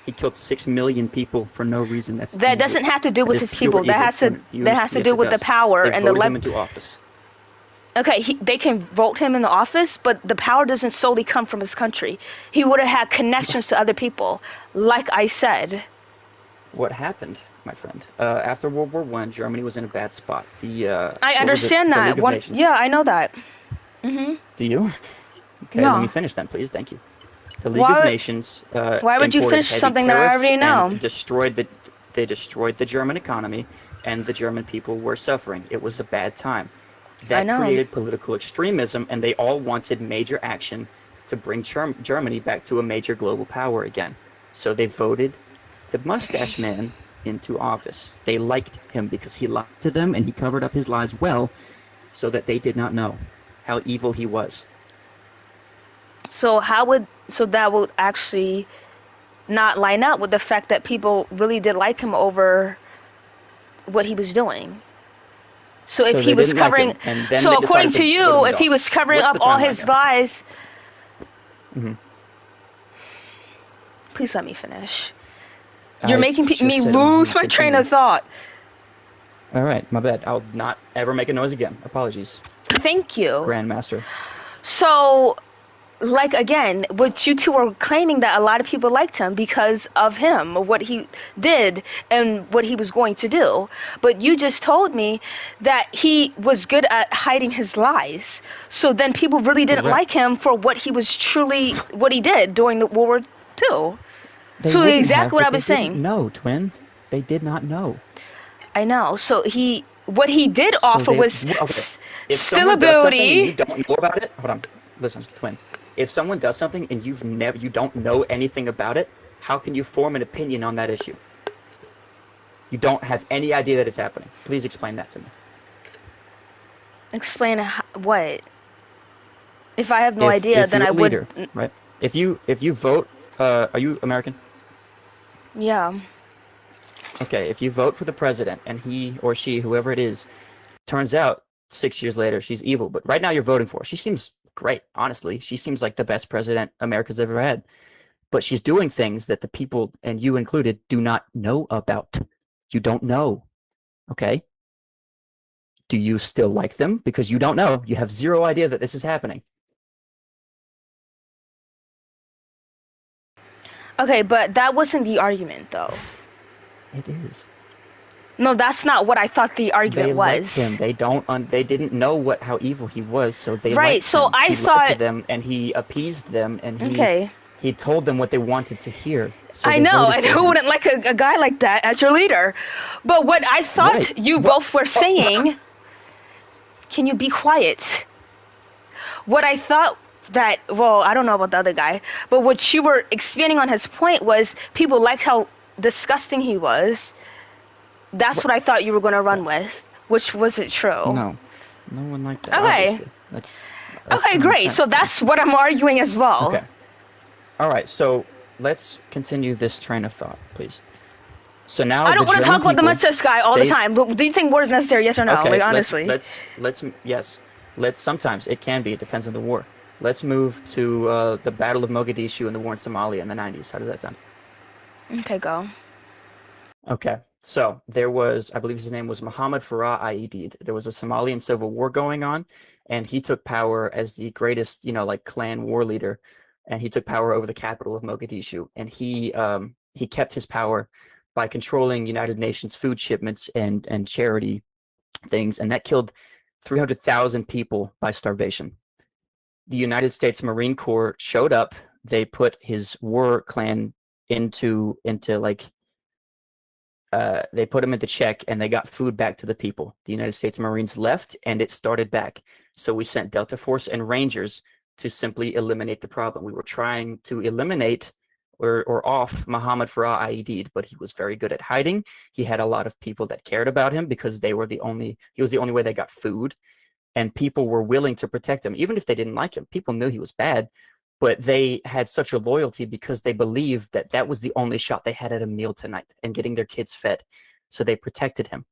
He killed 6 million people for no reason. That's that evil. doesn't have to do That with is his pure people. That evil. has to Do you that has to yes, do it with the does. power They and the voted him into office. Okay, they can vote him in the office, but the power doesn't solely come from his country. He would have had connections to other people, like I said. What happened, my friend? After World War I, Germany was in a bad spot. I What was it? understand The that. League of Nations. Yeah, I know that. Do you? Okay, let me No. finish then, please. Thank you. The League of Nations Why would you imported finish heavy something that I tariffs already know? and destroyed the German economy, and the German people were suffering. It was a bad time. I That know. created political extremism, and they all wanted major action to bring Germany back to a major global power again. So they voted the mustache man into office. They liked him because he lied to them and he covered up his lies well so that they did not know how evil he was. So that would actually not line up with the fact that people really did like him over what he was doing. So if So he they was didn't like covering, him, and then so they according decided to to put him you, into if he was office. covering What's up the all timeline, his guy? lies, Mm-hmm. please let me finish. You're making just me said lose my train continue. of thought. All right, my bad. I'll not ever make a noise again. Apologies, Thank you. Grandmaster. So, like again, what you two were claiming that a lot of people liked him because of him, what he did and what he was going to do. But you just told me that he was good at hiding his lies. So then people really didn't Correct. like him for what he was truly, what he did during the World War II. They So wouldn't exactly have, what but I they was didn't saying. know, twin. They did not know. I know. So what he did So offer they was okay. If still someone does something and you ability. don't know about it, hold on. Listen, twin. If someone does something and you don't know anything about it, how can you form an opinion on that issue? You don't have any idea that it's happening. Please explain that to me. Explain what? If I have no If idea, if then you're I a would. leader, right? If you vote, are you American? Yeah. Okay, if you vote for the president and he or she, whoever it is, turns out 6 years later she's evil, but right now you're voting for her. She seems great, honestly. She seems like the best president America's ever had. But she's doing things that the people, and you included, do not know about. You don't know. Okay? Do you still like them? Because you don't know. You have zero idea that this is happening. Okay, but that wasn't the argument, though. It is. No, that's not what I thought the They argument liked was. him. They didn't know how evil he was, so they Right, liked so him. I He lied to thought. them and he appeased them and Okay. he told them what they wanted to hear. So I they know, voted and for who him. wouldn't like a guy like that as your leader? But what I Right. thought you What? both were saying. Can you be quiet? What I thought that, well, I don't know about the other guy, but what you were expanding on his point was people liked how disgusting he was. That's what I thought you were going to run with, which wasn't true. No. No one liked that, Okay. obviously. That's Okay, common great. So sense, twin. that's what I'm arguing as well. Okay. All right, so let's continue this train of thought, please. So now I the don't want to German talk about the people, mustache guy all the they time. But do you think war is necessary? Yes or no? okay, Like honestly. yes, let's sometimes it can be, it depends on the war. Let's move to the Battle of Mogadishu and the war in Somalia in the 90s. How does that sound? Okay, go. Okay, so there was, I believe his name was Muhammad Farah Aidid. There was a Somalian civil war going on, and he took power as the greatest, like clan war leader, and he took power over the capital of Mogadishu, and he kept his power by controlling United Nations food shipments and charity things, and that killed 300,000 people by starvation. The United States Marine Corps showed up. They put his war clan into like they put him into check and they got food back to the people. The United States Marines left and it started back. So we sent Delta Force and Rangers to simply eliminate the problem. We were trying to eliminate or off Muhammad Farah Aidid, but he was very good at hiding. He had a lot of people that cared about him because he was the only way they got food. And people were willing to protect him. Even if they didn't like him, people knew he was bad, but they had such a loyalty because they believed that that was the only shot they had at a meal tonight and getting their kids fed. So they protected him.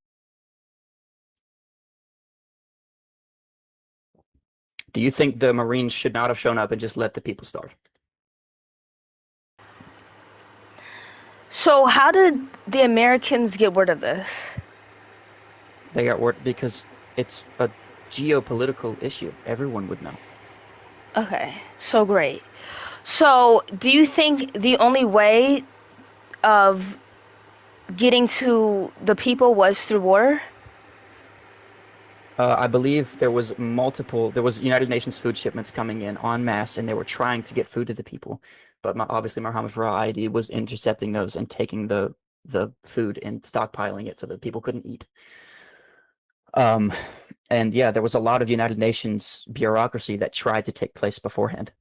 Do you think the Marines should not have shown up and just let the people starve? So how did the Americans get word of this? They got word because it's a geopolitical issue. Everyone would know. Okay, so great. So, do you think the only way of getting to the people was through war? I believe there was United Nations food shipments coming in en masse, and they were trying to get food to the people. But obviously, Muhammad Farah ID was intercepting those and taking the food and stockpiling it so that people couldn't eat. And yeah, there was a lot of United Nations bureaucracy that tried to take place beforehand,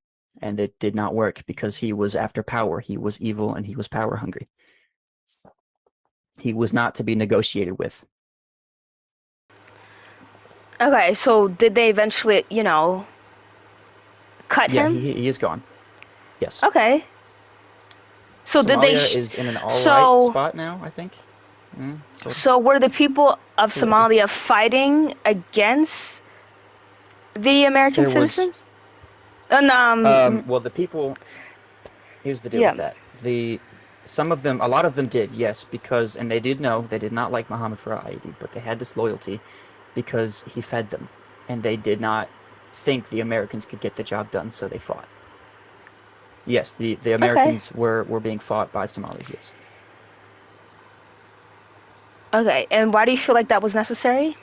and it did not work because he was after power. He was evil and he was power hungry. He was not to be negotiated with. Okay, so did they eventually, cut Yeah, him? he is gone. Yes. Okay. So did they? Somalia is in an all right So spot now, I think. Sort of. so were the people of It's a little Somalia fighting against the American There was citizens? And well, the people. Here's the deal yeah. with that. A lot of them did, yes, because, and they did know they did not like Muhammad Farah Aidi, but they had this loyalty because he fed them, and they did not think the Americans could get the job done, so they fought. Yes, the Americans were being fought by Somalis, yes. Okay, and why do you feel like that was necessary?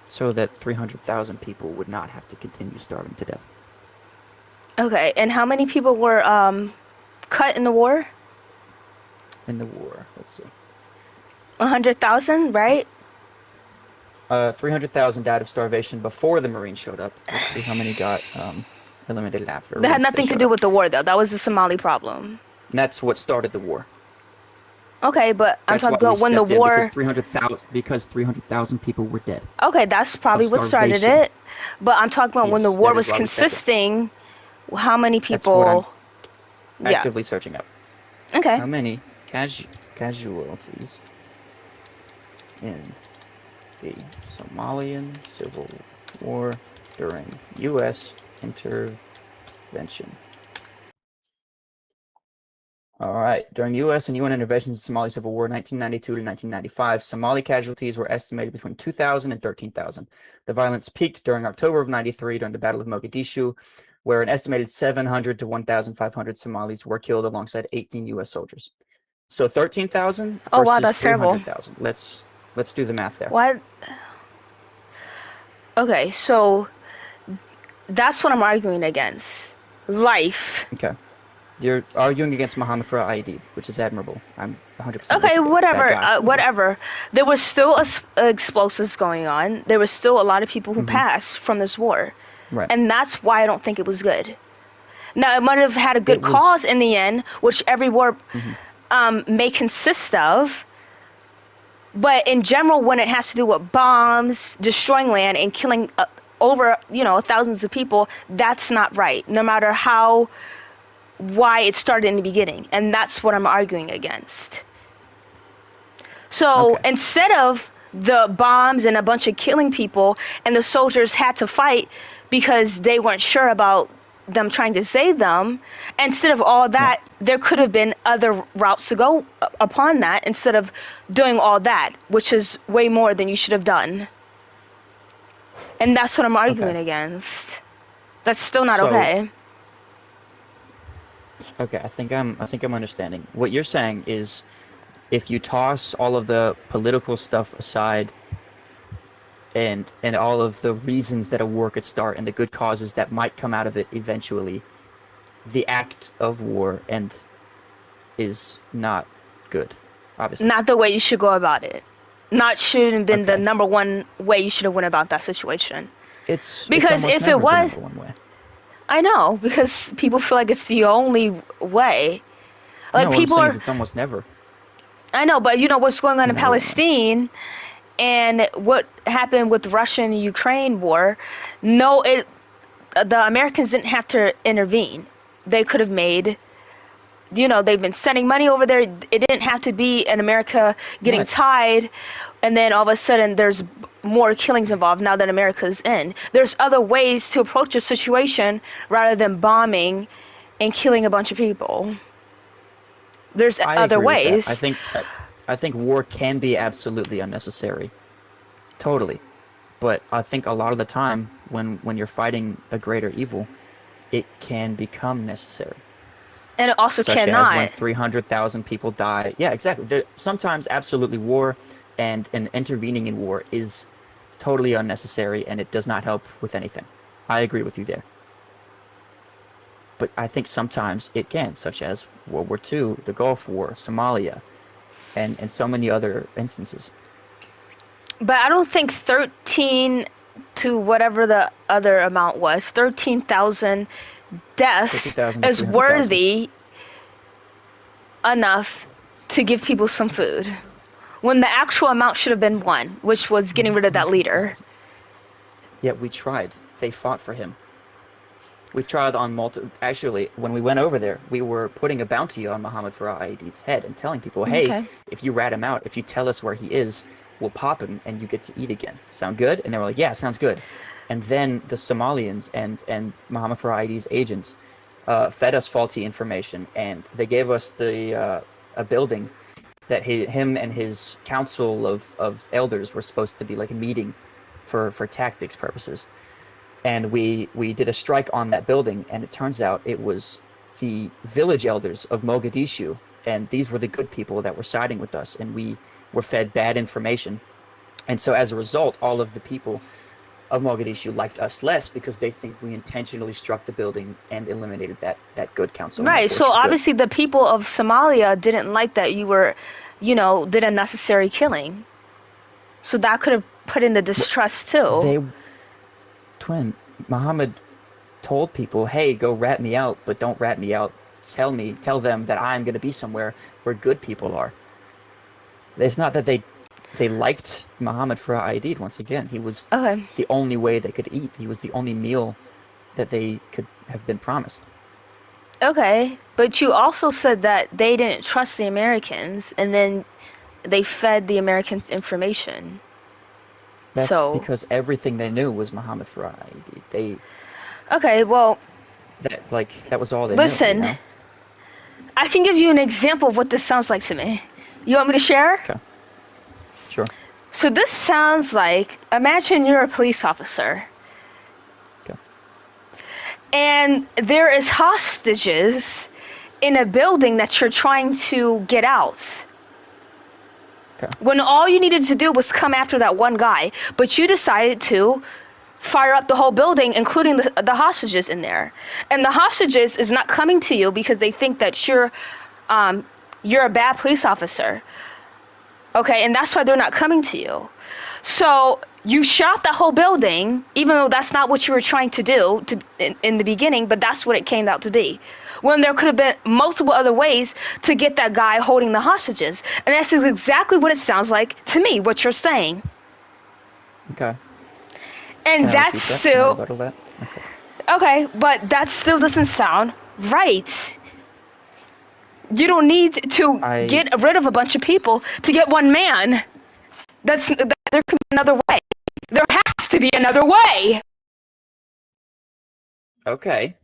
So that 300,000 people would not have to continue starving to death. Okay, and how many people were cut in the war? In the war, let's see. 100,000, right? 300,000 died of starvation before the Marines showed up. Let's see how many got eliminated after. That had once they nothing to showed do up. with the war, though. That was the Somali problem. And that's what started the war. Okay, but I'm That's talking why we about when the stepped in, war. because 300,000 people were dead. Okay, that's probably what started starvation. it. But I'm talking about when the Yes, war that is was why we stepped in. consisting. How many That's what I'm people? Yeah. actively searching up. Okay. How many casualties in the Somalian Civil War during U.S. intervention? All right. During U.S. and UN interventions in the Somali Civil War 1992 to 1995, Somali casualties were estimated between 2,000 and 13,000. The violence peaked during October of 93 during the Battle of Mogadishu, where an estimated 700 to 1,500 Somalis were killed alongside 18 U.S. soldiers. So 13,000 versus Oh wow, that's terrible. 300,000. Let's do the math there. What? Okay, so that's what I'm arguing against. Life. Okay. You're arguing against Muhammad Farah Aidid, which is admirable. I'm 100% Okay, with you. whatever. That guy. Whatever. There was still explosives going on. There was still a lot of people who passed from this war. Right. And that's why I don't think it was good. Now, it might have had a good cause in the end, which every war may consist of. But in general, when it has to do with bombs, destroying land, and killing over, thousands of people, that's not right. No matter why it started in the beginning. And that's what I'm arguing against. So instead of the bombs and a bunch of killing people, and the soldiers had to fight because they weren't sure about them trying to save them, instead of all that, there could have been other routes to go upon that instead of doing all that, which is way more than you should have done. And that's what I'm arguing against. That's still not okay. Okay, I think I'm understanding. What you're saying is, if you toss all of the political stuff aside and all of the reasons that a war could start and the good causes that might come out of it eventually, the act of war is not good, obviously. Not the way you should go about it. Not should have been the number one way you should have went about that situation. Because if it was, the number one way. I know, because people feel like it's the only way. Like no, people what I'm saying is it's almost never. I know, but what's going on in Palestine and what happened with the Russian-Ukraine war. No, the Americans didn't have to intervene. They could have made. They've been sending money over there. It didn't have to be in America getting tied, and then all of a sudden there's more killings involved now that America's in. There's other ways to approach a situation rather than bombing and killing a bunch of people. There's other ways. I think war can be absolutely unnecessary. Totally. But I think a lot of the time, when you're fighting a greater evil, it can become necessary. And it also Such as when cannot. 300,000 people die. Yeah, exactly. Sometimes absolutely war and intervening in war is totally unnecessary and it does not help with anything. I agree with you there. But I think sometimes it can, such as World War II, the Gulf War, Somalia, and so many other instances. But I don't think 13 to whatever the other amount was, 13,000 deaths 50,000 to is 300,000. worthy enough to give people some food. When the actual amount should have been one, which was getting rid of that leader. Yet we tried. They fought for him. We tried on Actually, when we went over there, we were putting a bounty on Muhammad Farah Aidid's head and telling people, hey, Okay. if you rat him out, if you tell us where he is, we'll pop him and you get to eat again. Sound good? And they were like, yeah, sounds good. And then the Somalians and Muhammad Farah Aidid's agents fed us faulty information, and they gave us a building that him and his council of elders were supposed to be like a meeting for tactics purposes. And we did a strike on that building, and it turns out it was the village elders of Mogadishu, and these were the good people that were siding with us, and we were fed bad information. And so as a result, all of the people of Mogadishu liked us less because they think we intentionally struck the building and eliminated that good council and that Right, force so for good. obviously the people of Somalia didn't like that you were, did unnecessary killing. So that could have put in the distrust too. Twin, Muhammad told people, hey, go rat me out, but don't rat me out. Tell them that I'm going to be somewhere where good people are. It's not that they liked Muhammad Farah Aidid. Once again, he was Okay. the only way they could eat. He was the only meal that they could have been promised. Okay, but you also said that they didn't trust the Americans, and then they fed the Americans information. That's So, because everything they knew was Muhammad Farah Aidid. okay, well, That was all they knew, listen, I can give you an example of what this sounds like to me. You want me to share? Okay. Sure. So this sounds like, imagine you're a police officer. Okay. And there is hostages in a building that you're trying to get out. Okay. When all you needed to do was come after that one guy, but you decided to fire up the whole building, including the hostages in there. And the hostages is not coming to you because they think that you're a bad police officer. Okay, and that's why they're not coming to you. So you shot the whole building, even though that's not what you were trying to do in the beginning, but that's what it came out to be. When there could have been multiple other ways to get that guy holding the hostages. And that's exactly what it sounds like to me, what you're saying. Okay. And Can I that's repeat that? still... Can I rebuttal that? Okay. Okay, but that still doesn't sound right. You don't need to get rid of a bunch of people to get one man. There could be another way. There has to be another way. Okay.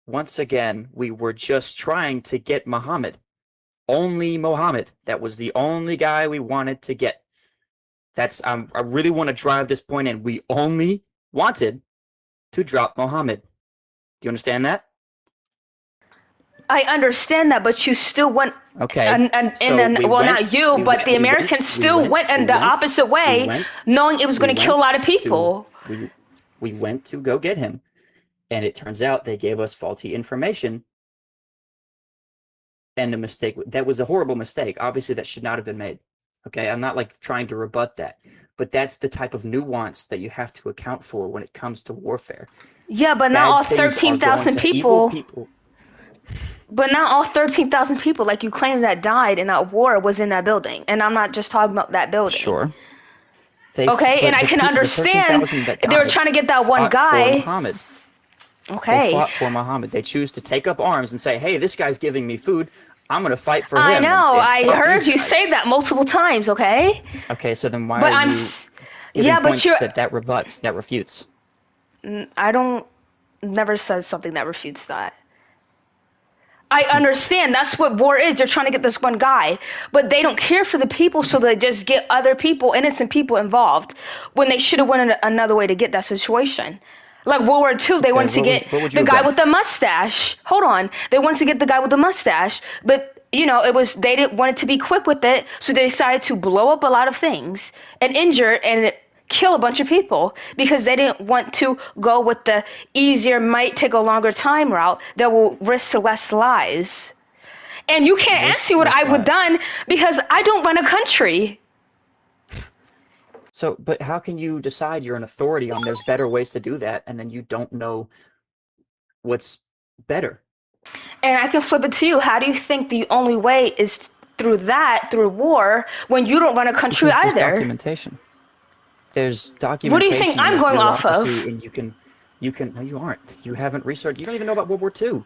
Once again, we were just trying to get Muhammad. Only Muhammad. That was the only guy we wanted to get. I really want to drive this point in. We only wanted to drop Muhammad. Do you understand that? I understand that, but you still went. Okay. Not you, but the Americans still went in the opposite way, knowing it was going to kill a lot of people. We went to go get him, and it turns out they gave us faulty information. And a mistake. That was a horrible mistake. Obviously, that should not have been made. Okay, I'm not trying to rebut that, but that's the type of nuance that you have to account for when it comes to warfare. Yeah, but not all 13,000 people. But not all 13,000 people, like you claim, that died in that war was in that building, and I'm not just talking about that building. Sure. Okay, and I can understand they were trying to get that one guy. For Muhammad. Okay. They fought for Muhammad. They choose to take up arms and say, "Hey, this guy's giving me food. I'm going to fight for him." I know. I heard you say that multiple times. Okay. Okay, so then why are you giving points that rebuts, that refutes? I don't. Never says something that refutes that. I understand. That's what war is. They're trying to get this one guy. But they don't care for the people, so they just get other people, innocent people involved, when they should have went another way to get that situation. Like World War II, they Okay, wanted to get what would you the have guy done? with the mustache. Hold on. They wanted to get the guy with the mustache. But, it was, they didn't want it to be quick with it, so they decided to blow up a lot of things and injure and kill a bunch of people because they didn't want to go with the easier, might take a longer time route that will risk less lives. And you can't ask me what Less I would lives. done because I don't run a country. So, but how can you decide you're an authority on there's better ways to do that, and then you don't know what's better? And I can flip it to you. How do you think the only way is through war, when you don't run a country Because there's either? documentation. There's What do you think documentation, and I'm there's going off of? bureaucracy, and no, you aren't. You haven't researched, you don't even know about World War II.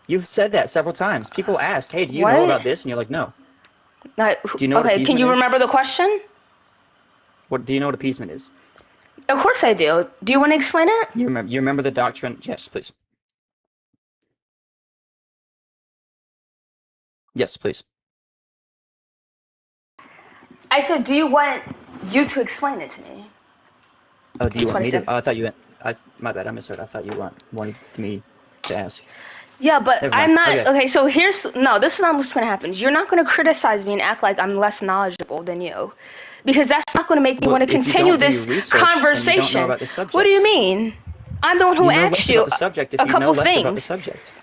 You've said that several times. People ask, hey, do you know What? about this? And you're like, no. Not, Do you know what okay, can appeasement you is? remember the question? What do you know what appeasement is? Of course I do. Do you want to explain it? You remember the doctrine? Yes, please. Yes, please. I said, do you want you to explain it to me? Oh, do you That's want what I me to? said. Oh, I thought you meant. My bad, I misheard. I thought you wanted me to ask. Yeah, but Never mind. I'm not. Okay. Okay, so this is not what's going to happen. You're not going to criticize me and act like I'm less knowledgeable than you. Because that's not going to make me Well, want to if you continue don't do your this research, then you don't know conversation. about the What do you subject. mean? I'm the one who You know asked less about you the subject if a you know couple less about the things. subject.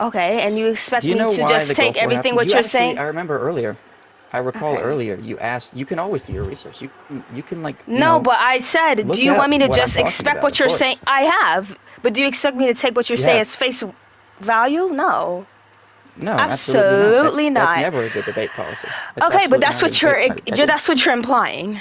Okay, and you Do expect you me know to why just the take Gulf War everything happened? what You you're actually, saying? I remember earlier. I recall Okay. earlier you asked. You can always do your research. You can like No, but I said, do look you at want me to what I'm just talking expect about. what Of you're saying? course, I have. But do you expect me to take what you you say have. as face value? No. No, absolutely not. Absolutely That's not. never a good debate policy. That's Okay, but absolutely that's not a good what you're debate idea. that's what you're implying.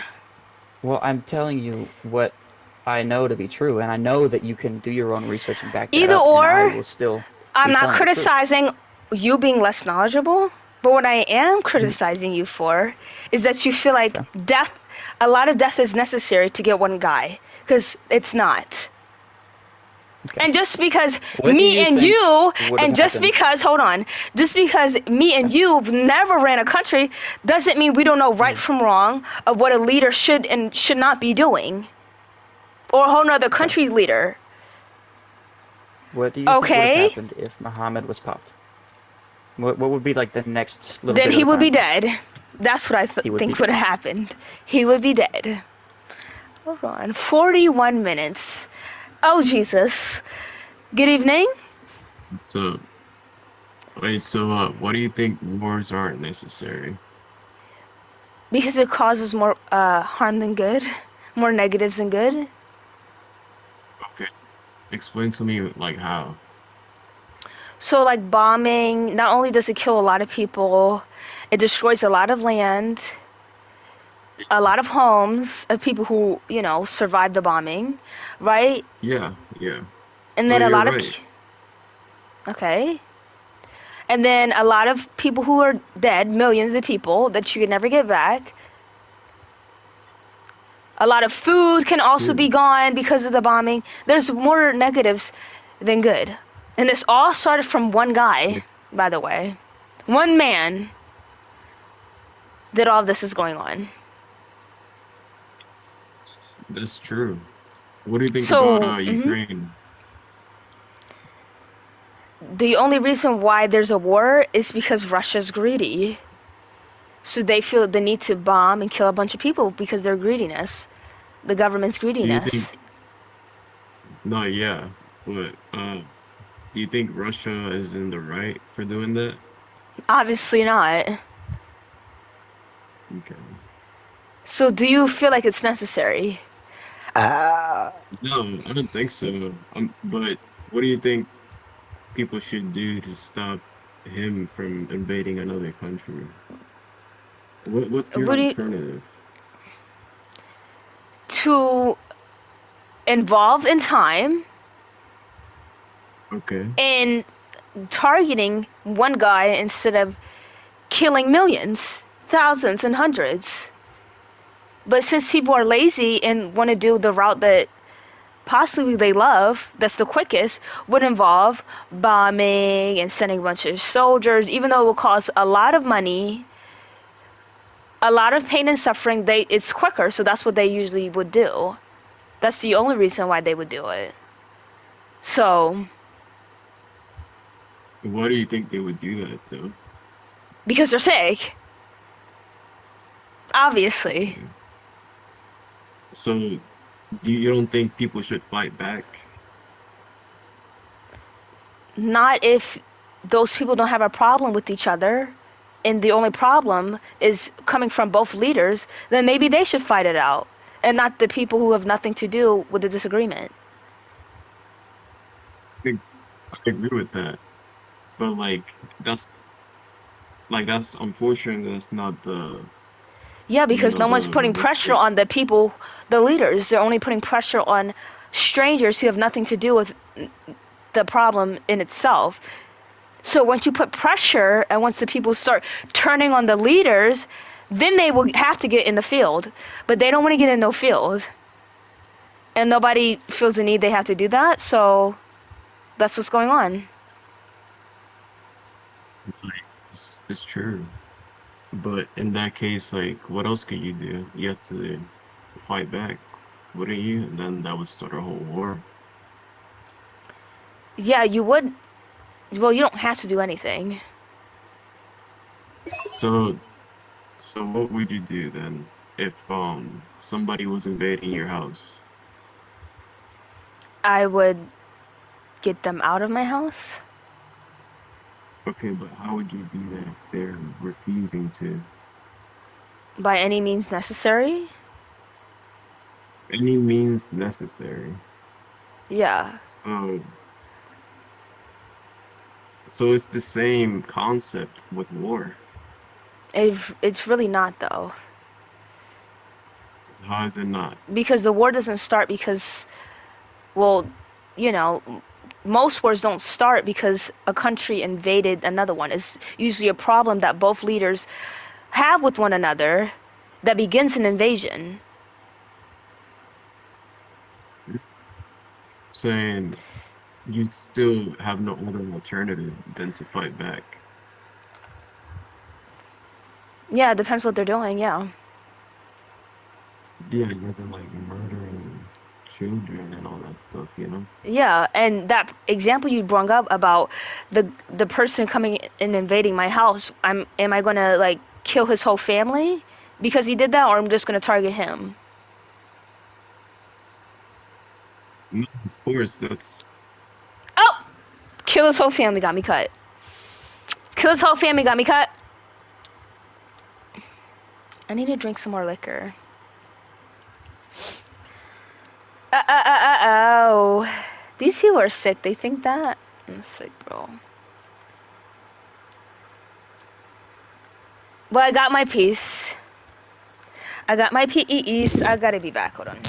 Well, I'm telling you what I know to be true, and I know that you can do your own research and back that Either up, and I or, will still I'm be not telling the truth. criticizing you being less knowledgeable, but what I am You, criticizing you for is that you feel like okay. a lot of death is necessary to get one guy, because it's not. Okay. And just because What do you think would have happened? hold on, just because me and Okay. you never ran a country doesn't mean we don't know right Mhm. from wrong of what a leader should and should not be doing. Or a whole nother Okay. country leader. What do you think would have Okay? happened if Muhammad was popped? What would be like the next little Then bit of he the would be timeline? dead. That's what I He would be think would dead. have happened. He would be dead. Hold on. 41 minutes. Oh, Jesus. Good evening. So, wait, so what do you think wars aren't necessary? Because it causes more harm than good. More negatives than good. Okay, explain to me like how. So, like bombing, not only does it kill a lot of people, it destroys a lot of land, a lot of homes of people who, survived the bombing, right? Yeah, yeah. And Oh, then a you're lot of, right. okay. And then a lot of people who are dead, millions of people that you can never get back. A lot of food can It's also be true. gone because of the bombing. There's more negatives than good. And this all started from one guy, by the way. One man that all this is going on. That's true. What do you think about So, Ukraine? the only reason why there's a war is because Russia's greedy. So they feel the need to bomb and kill a bunch of people because their greediness, the government's Do you greediness. think? No, yeah, but do you think Russia is in the right for doing that? Obviously not. Okay. So do you feel like it's necessary? No, I don't think so. But what do you think people should do to stop him from invading another country? What's your What do you, alternative? to involve in time Okay. in targeting one guy instead of killing millions, thousands, and hundreds. But since people are lazy and want to do the route that possibly they love, that's the quickest, would involve bombing and sending a bunch of soldiers, even though it will cost a lot of money, a lot of pain and suffering. It's quicker, so that's what they usually would do. That's the only reason why they would do it. So, Why do you think they would do that though? because they're sick, obviously. Okay. So, you don't think people should fight back? Not if those people don't have a problem with each other, and the only problem is coming from both leaders, then maybe they should fight it out, and not the people who have nothing to do with the disagreement. I agree with that, but that's unfortunate. That's not Yeah, because no one's the putting pressure realistic. on the people, the leaders. They're only putting pressure on strangers who have nothing to do with the problem in itself. So once you put pressure, and once the people start turning on the leaders, then they will have to get in the field. But they don't want to get in no field. And nobody feels the need they have to do that, so that's what's going on. It's true, but in that case, like, what else could you do? You have to fight back, wouldn't you? And then that would start a whole war. Yeah, you would. Well, you don't have to do anything. So, what would you do then if somebody was invading your house? I would get them out of my house Okay, but how would you do that if they're refusing to? by any means necessary. Any means necessary. Yeah. So, it's the same concept with war. It's really not, though. How is it not? Because the war doesn't start because, well, you know, most wars don't start because a country invaded another one. It's usually a problem that both leaders have with one another that begins an invasion. Saying you still have no other alternative than to fight back. Yeah, it depends what they're doing, yeah. Yeah, you guys are like murdering children and all that stuff, you know? Yeah, and that example you brought up about the person coming and invading my house, am I gonna like kill his whole family because he did that, or I'm just gonna target him? No, of course, that's Oh, kill his whole family got me cut. Kill his whole family got me cut. I need to drink some more liquor. Oh. These people are sick. They think that. I'm sick, bro. Well, I got my piece. I got my PEEs. I gotta be back. Hold on.